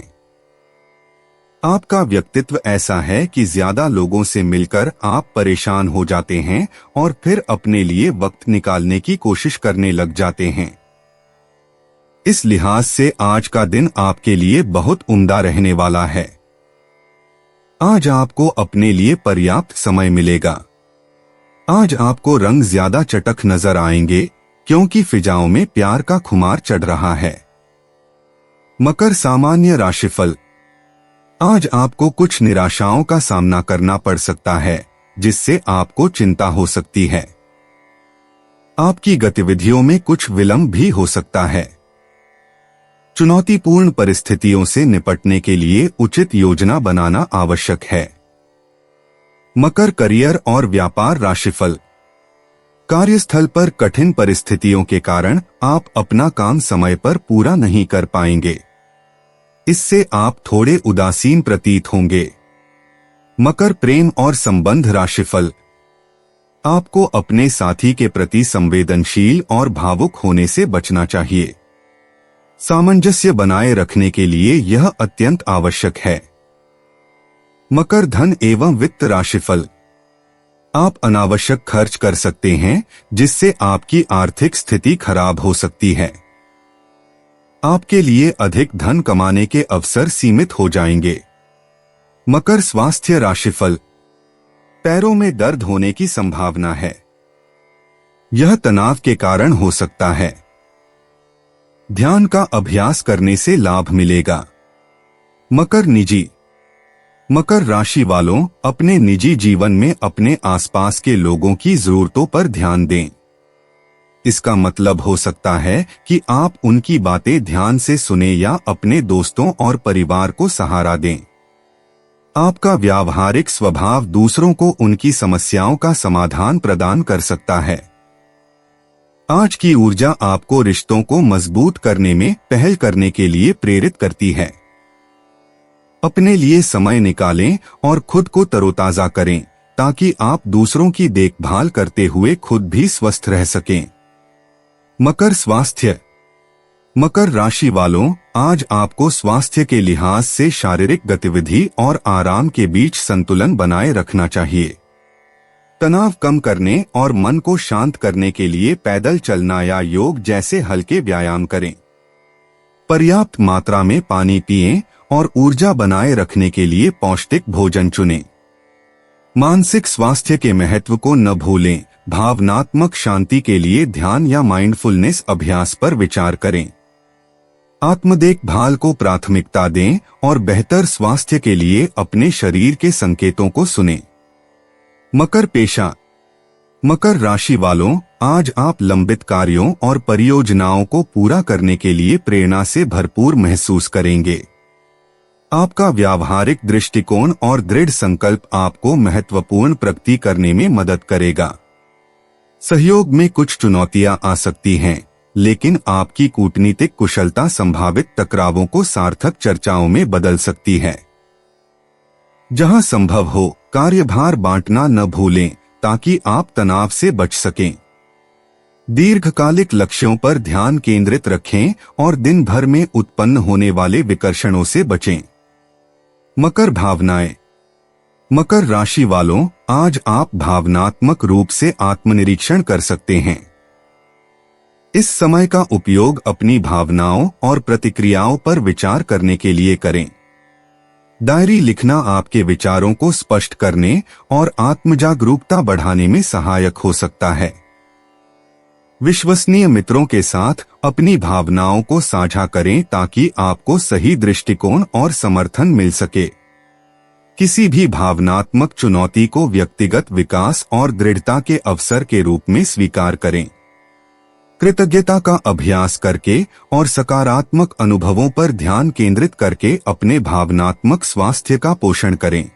आपका व्यक्तित्व ऐसा है कि ज्यादा लोगों से मिलकर आप परेशान हो जाते हैं और फिर अपने लिए वक्त निकालने की कोशिश करने लग जाते हैं। इस लिहाज से आज का दिन आपके लिए बहुत उम्दा रहने वाला है। आज आपको अपने लिए पर्याप्त समय मिलेगा। आज आपको रंग ज्यादा चटक नजर आएंगे क्योंकि फिजाओं में प्यार का खुमार चढ़ रहा है। मकर सामान्य राशिफल। आज आपको कुछ निराशाओं का सामना करना पड़ सकता है, जिससे आपको चिंता हो सकती है। आपकी गतिविधियों में कुछ विलंब भी हो सकता है। चुनौतीपूर्ण परिस्थितियों से निपटने के लिए उचित योजना बनाना आवश्यक है। मकर करियर और व्यापार राशिफल। कार्यस्थल पर कठिन परिस्थितियों के कारण आप अपना काम समय पर पूरा नहीं कर पाएंगे। इससे आप थोड़े उदासीन प्रतीत होंगे। मकर प्रेम और संबंध राशिफल। आपको अपने साथी के प्रति संवेदनशील और भावुक होने से बचना चाहिए। सामंजस्य बनाए रखने के लिए यह अत्यंत आवश्यक है। मकर धन एवं वित्त राशिफल। आप अनावश्यक खर्च कर सकते हैं, जिससे आपकी आर्थिक स्थिति खराब हो सकती है। आपके लिए अधिक धन कमाने के अवसर सीमित हो जाएंगे। मकर स्वास्थ्य राशिफल। पैरों में दर्द होने की संभावना है। यह तनाव के कारण हो सकता है। ध्यान का अभ्यास करने से लाभ मिलेगा। मकर निजी। मकर राशि वालों, अपने निजी जीवन में अपने आसपास के लोगों की जरूरतों पर ध्यान दें। इसका मतलब हो सकता है कि आप उनकी बातें ध्यान से सुनें या अपने दोस्तों और परिवार को सहारा दें। आपका व्यावहारिक स्वभाव दूसरों को उनकी समस्याओं का समाधान प्रदान कर सकता है। आज की ऊर्जा आपको रिश्तों को मजबूत करने में पहल करने के लिए प्रेरित करती है। अपने लिए समय निकालें और खुद को तरोताजा करें, ताकि आप दूसरों की देखभाल करते हुए खुद भी स्वस्थ रह सकें। मकर स्वास्थ्य। मकर राशि वालों, आज आपको स्वास्थ्य के लिहाज से शारीरिक गतिविधि और आराम के बीच संतुलन बनाए रखना चाहिए। तनाव कम करने और मन को शांत करने के लिए पैदल चलना या योग जैसे हल्के व्यायाम करें। पर्याप्त मात्रा में पानी पिएं और ऊर्जा बनाए रखने के लिए पौष्टिक भोजन चुनें। मानसिक स्वास्थ्य के महत्व को न भूलें। भावनात्मक शांति के लिए ध्यान या माइंडफुलनेस अभ्यास पर विचार करें। आत्म देखभाल को प्राथमिकता दें और बेहतर स्वास्थ्य के लिए अपने शरीर के संकेतों को सुनें। मकर पेशा। मकर राशि वालों, आज आप लंबित कार्यों और परियोजनाओं को पूरा करने के लिए प्रेरणा से भरपूर महसूस करेंगे। आपका व्यावहारिक दृष्टिकोण और दृढ़ संकल्प आपको महत्वपूर्ण प्रगति करने में मदद करेगा। सहयोग में कुछ चुनौतियां आ सकती हैं, लेकिन आपकी कूटनीतिक कुशलता संभावित टकरावों को सार्थक चर्चाओं में बदल सकती है। जहां संभव हो, कार्यभार बांटना न भूलें ताकि आप तनाव से बच सकें। दीर्घकालिक लक्ष्यों पर ध्यान केंद्रित रखें और दिन भर में उत्पन्न होने वाले विकर्षणों से बचें। मकर भावनाएं। मकर राशि वालों, आज आप भावनात्मक रूप से आत्मनिरीक्षण कर सकते हैं। इस समय का उपयोग अपनी भावनाओं और प्रतिक्रियाओं पर विचार करने के लिए करें। डायरी लिखना आपके विचारों को स्पष्ट करने और आत्मजागरूकता बढ़ाने में सहायक हो सकता है। विश्वसनीय मित्रों के साथ अपनी भावनाओं को साझा करें ताकि आपको सही दृष्टिकोण और समर्थन मिल सके। किसी भी भावनात्मक चुनौती को व्यक्तिगत विकास और दृढ़ता के अवसर के रूप में स्वीकार करें। कृतज्ञता का अभ्यास करके और सकारात्मक अनुभवों पर ध्यान केंद्रित करके अपने भावनात्मक स्वास्थ्य का पोषण करें।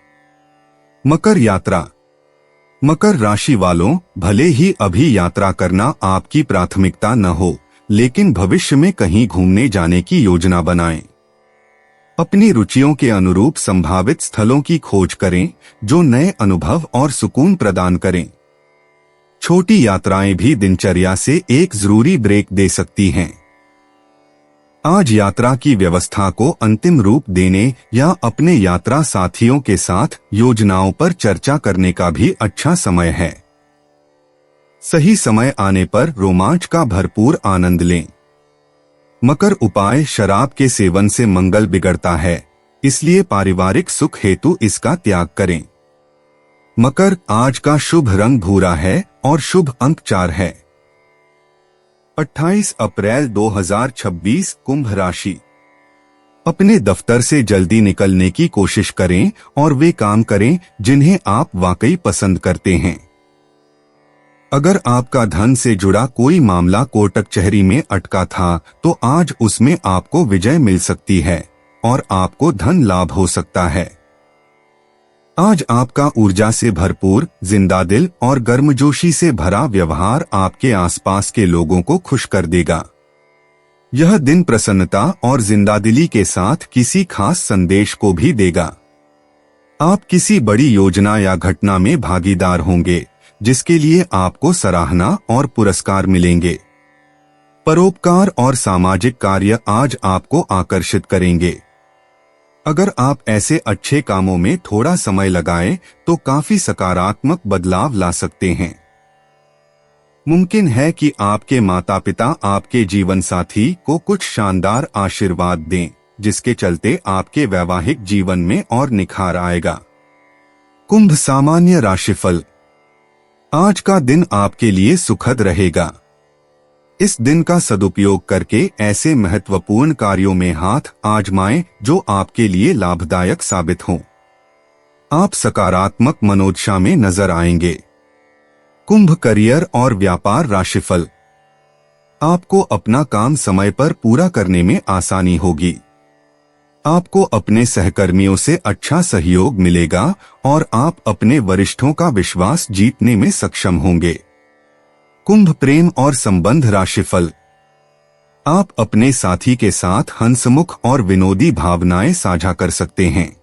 मकर यात्रा। मकर राशि वालों, भले ही अभी यात्रा करना आपकी प्राथमिकता न हो, लेकिन भविष्य में कहीं घूमने जाने की योजना बनाएं। अपनी रुचियों के अनुरूप संभावित स्थलों की खोज करें जो नए अनुभव और सुकून प्रदान करें। छोटी यात्राएं भी दिनचर्या से एक जरूरी ब्रेक दे सकती हैं। आज यात्रा की व्यवस्था को अंतिम रूप देने या अपने यात्रा साथियों के साथ योजनाओं पर चर्चा करने का भी अच्छा समय है। सही समय आने पर रोमांच का भरपूर आनंद लें। मकर उपाय। शराब के सेवन से मंगल बिगड़ता है, इसलिए पारिवारिक सुख हेतु इसका त्याग करें। मकर, आज का शुभ रंग भूरा है और शुभ अंक 4 है। 28 अप्रैल 2026 कुंभ राशि। अपने दफ्तर से जल्दी निकलने की कोशिश करें और वे काम करें जिन्हें आप वाकई पसंद करते हैं। अगर आपका धन से जुड़ा कोई मामला कोर्ट कचहरी में अटका था तो आज उसमें आपको विजय मिल सकती है और आपको धन लाभ हो सकता है। आज आपका ऊर्जा से भरपूर, जिंदादिल और गर्मजोशी से भरा व्यवहार आपके आसपास के लोगों को खुश कर देगा। यह दिन प्रसन्नता और जिंदादिली के साथ किसी खास संदेश को भी देगा। आप किसी बड़ी योजना या घटना में भागीदार होंगे जिसके लिए आपको सराहना और पुरस्कार मिलेंगे। परोपकार और सामाजिक कार्य आज आपको आकर्षित करेंगे। अगर आप ऐसे अच्छे कामों में थोड़ा समय लगाएं तो काफी सकारात्मक बदलाव ला सकते हैं। मुमकिन है कि आपके माता पिता आपके जीवन साथी को कुछ शानदार आशीर्वाद दें, जिसके चलते आपके वैवाहिक जीवन में और निखार आएगा। कुंभ सामान्य राशिफल। आज का दिन आपके लिए सुखद रहेगा। इस दिन का सदुपयोग करके ऐसे महत्वपूर्ण कार्यों में हाथ आजमाएं जो आपके लिए लाभदायक साबित हों। आप सकारात्मक मनोदशा में नजर आएंगे। कुंभ करियर और व्यापार राशिफल। आपको अपना काम समय पर पूरा करने में आसानी होगी। आपको अपने सहकर्मियों से अच्छा सहयोग मिलेगा और आप अपने वरिष्ठों का विश्वास जीतने में सक्षम होंगे। कुंभ प्रेम और संबंध राशिफल। आप अपने साथी के साथ हंसमुख और विनोदी भावनाएं साझा कर सकते हैं।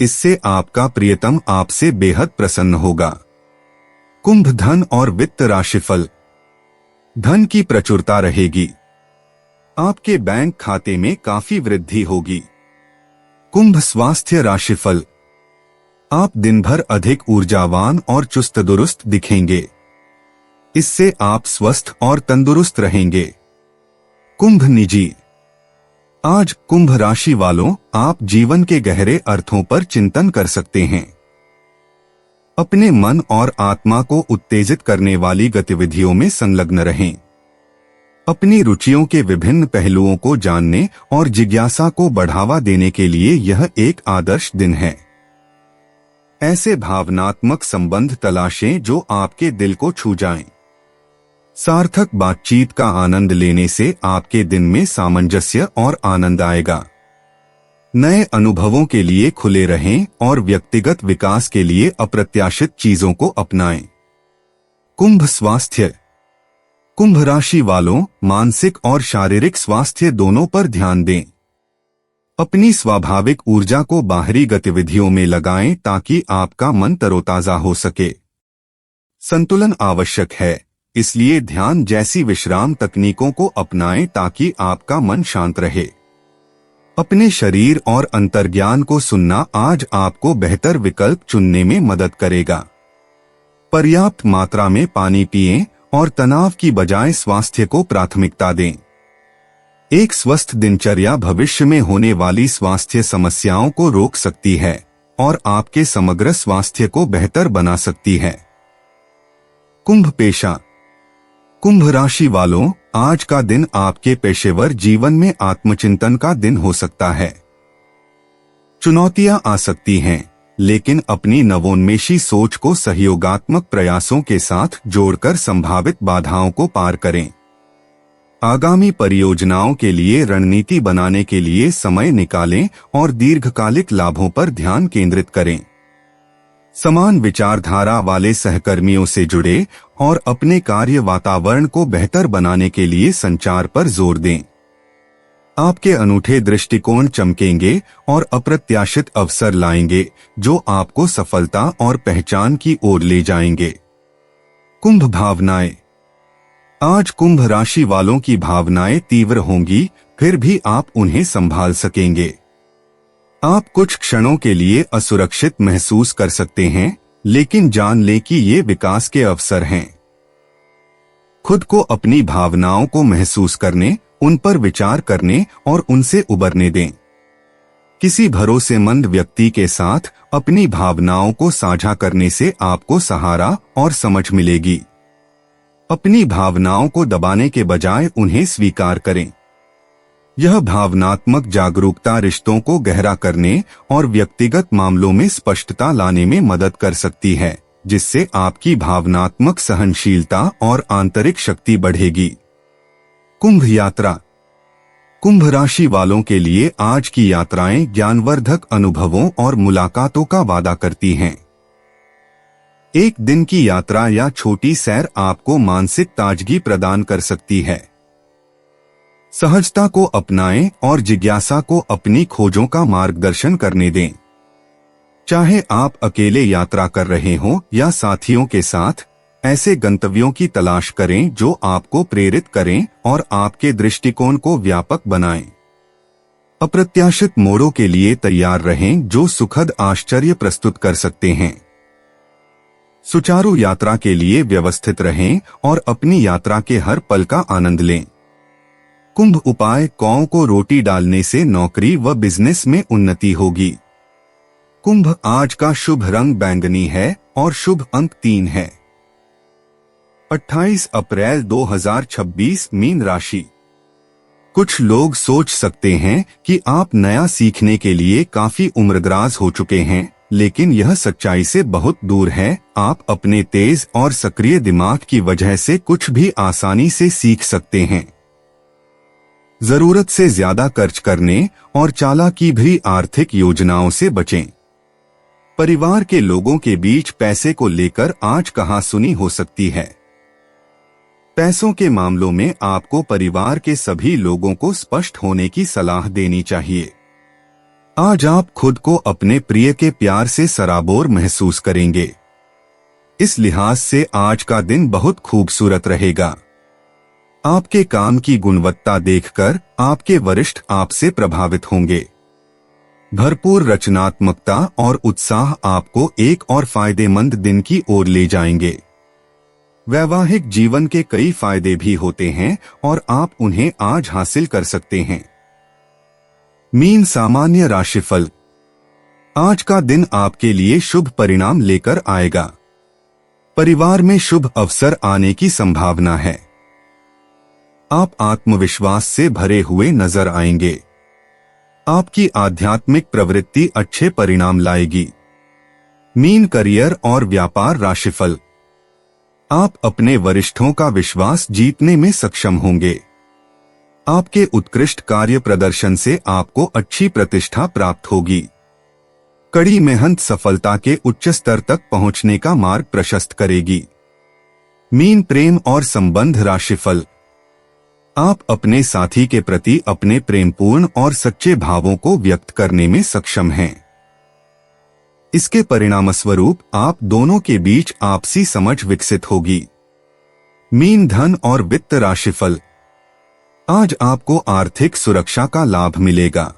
इससे आपका प्रियतम आपसे बेहद प्रसन्न होगा। कुंभ धन और वित्त राशिफल। धन की प्रचुरता रहेगी। आपके बैंक खाते में काफी वृद्धि होगी। कुंभ स्वास्थ्य राशिफल। आप दिन भर अधिक ऊर्जावान और चुस्त दुरुस्त दिखेंगे। इससे आप स्वस्थ और तंदुरुस्त रहेंगे। कुंभ निजी। आज कुंभ राशि वालों, आप जीवन के गहरे अर्थों पर चिंतन कर सकते हैं। अपने मन और आत्मा को उत्तेजित करने वाली गतिविधियों में संलग्न रहें। अपनी रुचियों के विभिन्न पहलुओं को जानने और जिज्ञासा को बढ़ावा देने के लिए यह एक आदर्श दिन है। ऐसे भावनात्मक संबंध तलाशें जो आपके दिल को छू जाएं। सार्थक बातचीत का आनंद लेने से आपके दिन में सामंजस्य और आनंद आएगा। नए अनुभवों के लिए खुले रहें और व्यक्तिगत विकास के लिए अप्रत्याशित चीजों को अपनाएं। कुंभ स्वास्थ्य। कुंभ राशि वालों, मानसिक और शारीरिक स्वास्थ्य दोनों पर ध्यान दें। अपनी स्वाभाविक ऊर्जा को बाहरी गतिविधियों में लगाएं ताकि आपका मन तरोताजा हो सके। संतुलन आवश्यक है, इसलिए ध्यान जैसी विश्राम तकनीकों को अपनाएं ताकि आपका मन शांत रहे। अपने शरीर और अंतर्ज्ञान को सुनना आज आपको बेहतर विकल्प चुनने में मदद करेगा। पर्याप्त मात्रा में पानी पिएं और तनाव की बजाय स्वास्थ्य को प्राथमिकता दें। एक स्वस्थ दिनचर्या भविष्य में होने वाली स्वास्थ्य समस्याओं को रोक सकती है और आपके समग्र स्वास्थ्य को बेहतर बना सकती है। कुंभ पेशा। कुंभ राशि वालों, आज का दिन आपके पेशेवर जीवन में आत्मचिंतन का दिन हो सकता है। चुनौतियां आ सकती हैं, लेकिन अपनी नवोन्मेषी सोच को सहयोगात्मक प्रयासों के साथ जोड़कर संभावित बाधाओं को पार करें। आगामी परियोजनाओं के लिए रणनीति बनाने के लिए समय निकालें और दीर्घकालिक लाभों पर ध्यान केंद्रित करें। समान विचारधारा वाले सहकर्मियों से जुड़े और अपने कार्य वातावरण को बेहतर बनाने के लिए संचार पर जोर दें। आपके अनूठे दृष्टिकोण चमकेंगे और अप्रत्याशित अवसर लाएंगे जो आपको सफलता और पहचान की ओर ले जाएंगे। कुंभ भावनाएं। आज कुंभ राशि वालों की भावनाएं तीव्र होंगी, फिर भी आप उन्हें संभाल सकेंगे। आप कुछ क्षणों के लिए असुरक्षित महसूस कर सकते हैं, लेकिन जान लें कि ये विकास के अवसर हैं। खुद को अपनी भावनाओं को महसूस करने, उन पर विचार करने और उनसे उबरने दें। किसी भरोसेमंद व्यक्ति के साथ अपनी भावनाओं को साझा करने से आपको सहारा और समझ मिलेगी। अपनी भावनाओं को दबाने के बजाय उन्हें स्वीकार करें। यह भावनात्मक जागरूकता रिश्तों को गहरा करने और व्यक्तिगत मामलों में स्पष्टता लाने में मदद कर सकती है, जिससे आपकी भावनात्मक सहनशीलता और आंतरिक शक्ति बढ़ेगी। कुंभ यात्रा। कुंभ राशि वालों के लिए आज की यात्राएं ज्ञानवर्धक अनुभवों और मुलाकातों का वादा करती हैं। एक दिन की यात्रा या छोटी सैर आपको मानसिक ताजगी प्रदान कर सकती है। सहजता को अपनाएं और जिज्ञासा को अपनी खोजों का मार्गदर्शन करने दें। चाहे आप अकेले यात्रा कर रहे हों या साथियों के साथ, ऐसे गंतव्यों की तलाश करें जो आपको प्रेरित करें और आपके दृष्टिकोण को व्यापक बनाएं। अप्रत्याशित मोड़ों के लिए तैयार रहें जो सुखद आश्चर्य प्रस्तुत कर सकते हैं। सुचारू यात्रा के लिए व्यवस्थित रहें और अपनी यात्रा के हर पल का आनंद लें। कुंभ उपाय। कौओं को रोटी डालने से नौकरी व बिजनेस में उन्नति होगी। कुंभ आज का शुभ रंग बैंगनी है और शुभ अंक 3 है। 28 अप्रैल 2026 मीन राशि। कुछ लोग सोच सकते हैं कि आप नया सीखने के लिए काफी उम्रदराज हो चुके हैं, लेकिन यह सच्चाई से बहुत दूर है। आप अपने तेज और सक्रिय दिमाग की वजह से कुछ भी आसानी से सीख सकते हैं। जरूरत से ज्यादा खर्च करने और चालाकी भरी आर्थिक योजनाओं से बचें। परिवार के लोगों के बीच पैसे को लेकर आज कहासुनी हो सकती है। पैसों के मामलों में आपको परिवार के सभी लोगों को स्पष्ट होने की सलाह देनी चाहिए। आज आप खुद को अपने प्रिय के प्यार से सराबोर महसूस करेंगे। इस लिहाज से आज का दिन बहुत खूबसूरत रहेगा। आपके काम की गुणवत्ता देखकर आपके वरिष्ठ आपसे प्रभावित होंगे। भरपूर रचनात्मकता और उत्साह आपको एक और फायदेमंद दिन की ओर ले जाएंगे। वैवाहिक जीवन के कई फायदे भी होते हैं और आप उन्हें आज हासिल कर सकते हैं। मीन सामान्य राशिफल। आज का दिन आपके लिए शुभ परिणाम लेकर आएगा। परिवार में शुभ अवसर आने की संभावना है। आप आत्मविश्वास से भरे हुए नजर आएंगे। आपकी आध्यात्मिक प्रवृत्ति अच्छे परिणाम लाएगी। मीन करियर और व्यापार राशिफल। आप अपने वरिष्ठों का विश्वास जीतने में सक्षम होंगे। आपके उत्कृष्ट कार्य प्रदर्शन से आपको अच्छी प्रतिष्ठा प्राप्त होगी। कड़ी मेहनत सफलता के उच्च स्तर तक पहुंचने का मार्ग प्रशस्त करेगी। मीन प्रेम और संबंध राशिफल। आप अपने साथी के प्रति अपने प्रेमपूर्ण और सच्चे भावों को व्यक्त करने में सक्षम हैं। इसके परिणामस्वरूप आप दोनों के बीच आपसी समझ विकसित होगी। मीन धन और वित्त राशिफल। आज आपको आर्थिक सुरक्षा का लाभ मिलेगा।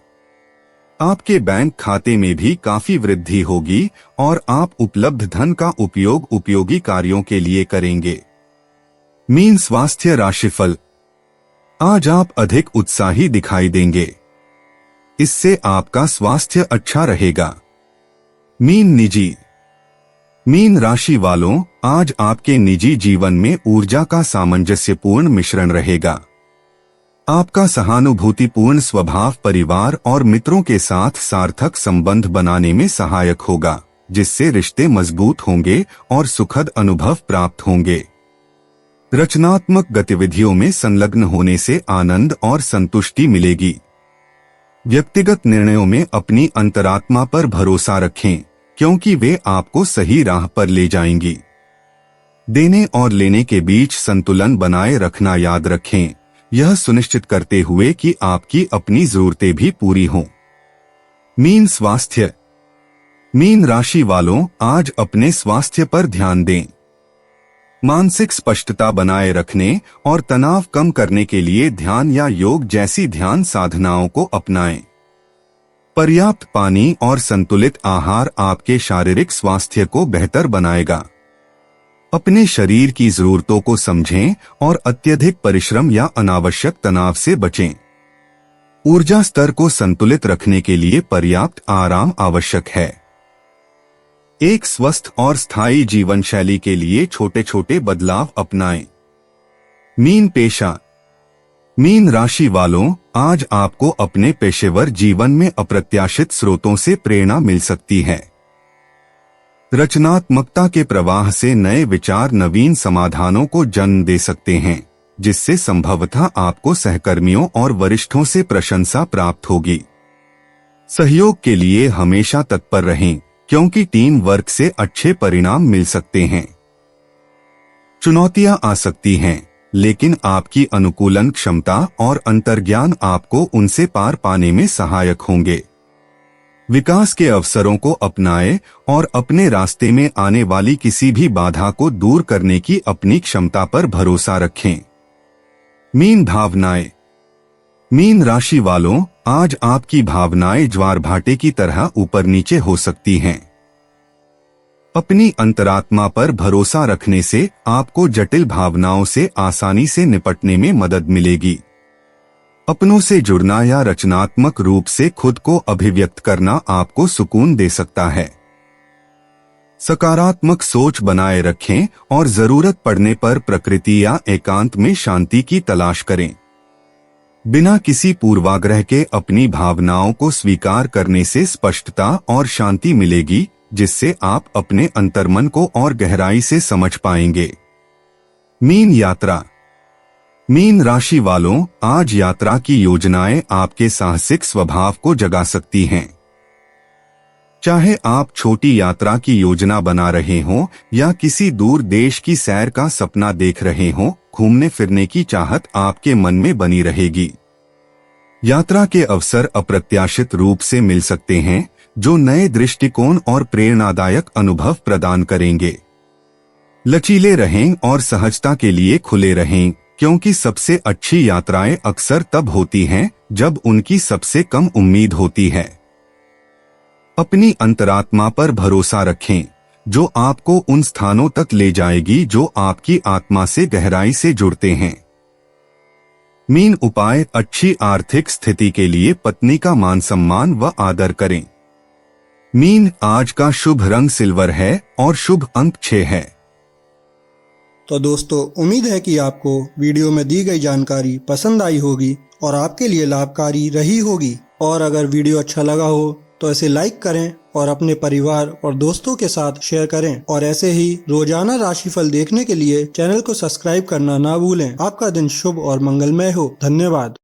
आपके बैंक खाते में भी काफी वृद्धि होगी और आप उपलब्ध धन का उपयोग उपयोगी कार्यों के लिए करेंगे। मीन स्वास्थ्य राशिफल। आज आप अधिक उत्साही दिखाई देंगे। इससे आपका स्वास्थ्य अच्छा रहेगा। मीन निजी। मीन राशि वालों, आज आपके निजी जीवन में ऊर्जा का सामंजस्यपूर्ण मिश्रण रहेगा। आपका सहानुभूतिपूर्ण स्वभाव परिवार और मित्रों के साथ सार्थक संबंध बनाने में सहायक होगा, जिससे रिश्ते मजबूत होंगे और सुखद अनुभव प्राप्त होंगे। रचनात्मक गतिविधियों में संलग्न होने से आनंद और संतुष्टि मिलेगी। व्यक्तिगत निर्णयों में अपनी अंतरात्मा पर भरोसा रखें, क्योंकि वे आपको सही राह पर ले जाएंगी। देने और लेने के बीच संतुलन बनाए रखना याद रखें, यह सुनिश्चित करते हुए कि आपकी अपनी जरूरतें भी पूरी हों। मीन स्वास्थ्य। मीन राशि वालों, आज अपने स्वास्थ्य पर ध्यान दें। मानसिक स्पष्टता बनाए रखने और तनाव कम करने के लिए ध्यान या योग जैसी ध्यान साधनाओं को अपनाएं। पर्याप्त पानी और संतुलित आहार आपके शारीरिक स्वास्थ्य को बेहतर बनाएगा। अपने शरीर की जरूरतों को समझें और अत्यधिक परिश्रम या अनावश्यक तनाव से बचें। ऊर्जा स्तर को संतुलित रखने के लिए पर्याप्त आराम आवश्यक है। एक स्वस्थ और स्थायी जीवन शैली के लिए छोटे छोटे बदलाव अपनाएं। मीन पेशा। मीन राशि वालों, आज आपको अपने पेशेवर जीवन में अप्रत्याशित स्रोतों से प्रेरणा मिल सकती है। रचनात्मकता के प्रवाह से नए विचार नवीन समाधानों को जन्म दे सकते हैं, जिससे संभवतः आपको सहकर्मियों और वरिष्ठों से प्रशंसा प्राप्त होगी। सहयोग के लिए हमेशा तत्पर रहें, क्योंकि टीम वर्क से अच्छे परिणाम मिल सकते हैं। चुनौतियां आ सकती हैं, लेकिन आपकी अनुकूलन क्षमता और अंतर्ज्ञान आपको उनसे पार पाने में सहायक होंगे। विकास के अवसरों को अपनाएं और अपने रास्ते में आने वाली किसी भी बाधा को दूर करने की अपनी क्षमता पर भरोसा रखें। मीन भावनाएं। मीन राशि वालों, आज आपकी भावनाएं ज्वार भाटे की तरह ऊपर नीचे हो सकती हैं। अपनी अंतरात्मा पर भरोसा रखने से आपको जटिल भावनाओं से आसानी से निपटने में मदद मिलेगी। अपनों से जुड़ना या रचनात्मक रूप से खुद को अभिव्यक्त करना आपको सुकून दे सकता है। सकारात्मक सोच बनाए रखें और जरूरत पड़ने पर प्रकृति या एकांत में शांति की तलाश करें। बिना किसी पूर्वाग्रह के अपनी भावनाओं को स्वीकार करने से स्पष्टता और शांति मिलेगी, जिससे आप अपने अंतर्मन को और गहराई से समझ पाएंगे। मीन यात्रा। मीन राशि वालों, आज यात्रा की योजनाएं आपके साहसिक स्वभाव को जगा सकती हैं। चाहे आप छोटी यात्रा की योजना बना रहे हों या किसी दूर देश की सैर का सपना देख रहे हों, घूमने फिरने की चाहत आपके मन में बनी रहेगी। यात्रा के अवसर अप्रत्याशित रूप से मिल सकते हैं, जो नए दृष्टिकोण और प्रेरणादायक अनुभव प्रदान करेंगे। लचीले रहें और सहजता के लिए खुले रहें, क्योंकि सबसे अच्छी यात्राएं अक्सर तब होती हैं जब उनकी सबसे कम उम्मीद होती है। अपनी अंतरात्मा पर भरोसा रखें, जो आपको उन स्थानों तक ले जाएगी जो आपकी आत्मा से गहराई से जुड़ते हैं। मीन उपाय। अच्छी आर्थिक स्थिति के लिए पत्नी का मान सम्मान व आदर करें। मीन, आज का शुभ रंग सिल्वर है और शुभ अंक 6 है। तो दोस्तों उम्मीद है कि आपको वीडियो में दी गई जानकारी पसंद आई होगी और आपके लिए लाभकारी रही होगी। और अगर वीडियो अच्छा लगा हो तो इसे लाइक करें और अपने परिवार और दोस्तों के साथ शेयर करें। और ऐसे ही रोजाना राशिफल देखने के लिए चैनल को सब्सक्राइब करना ना भूलें। आपका दिन शुभ और मंगलमय हो। धन्यवाद।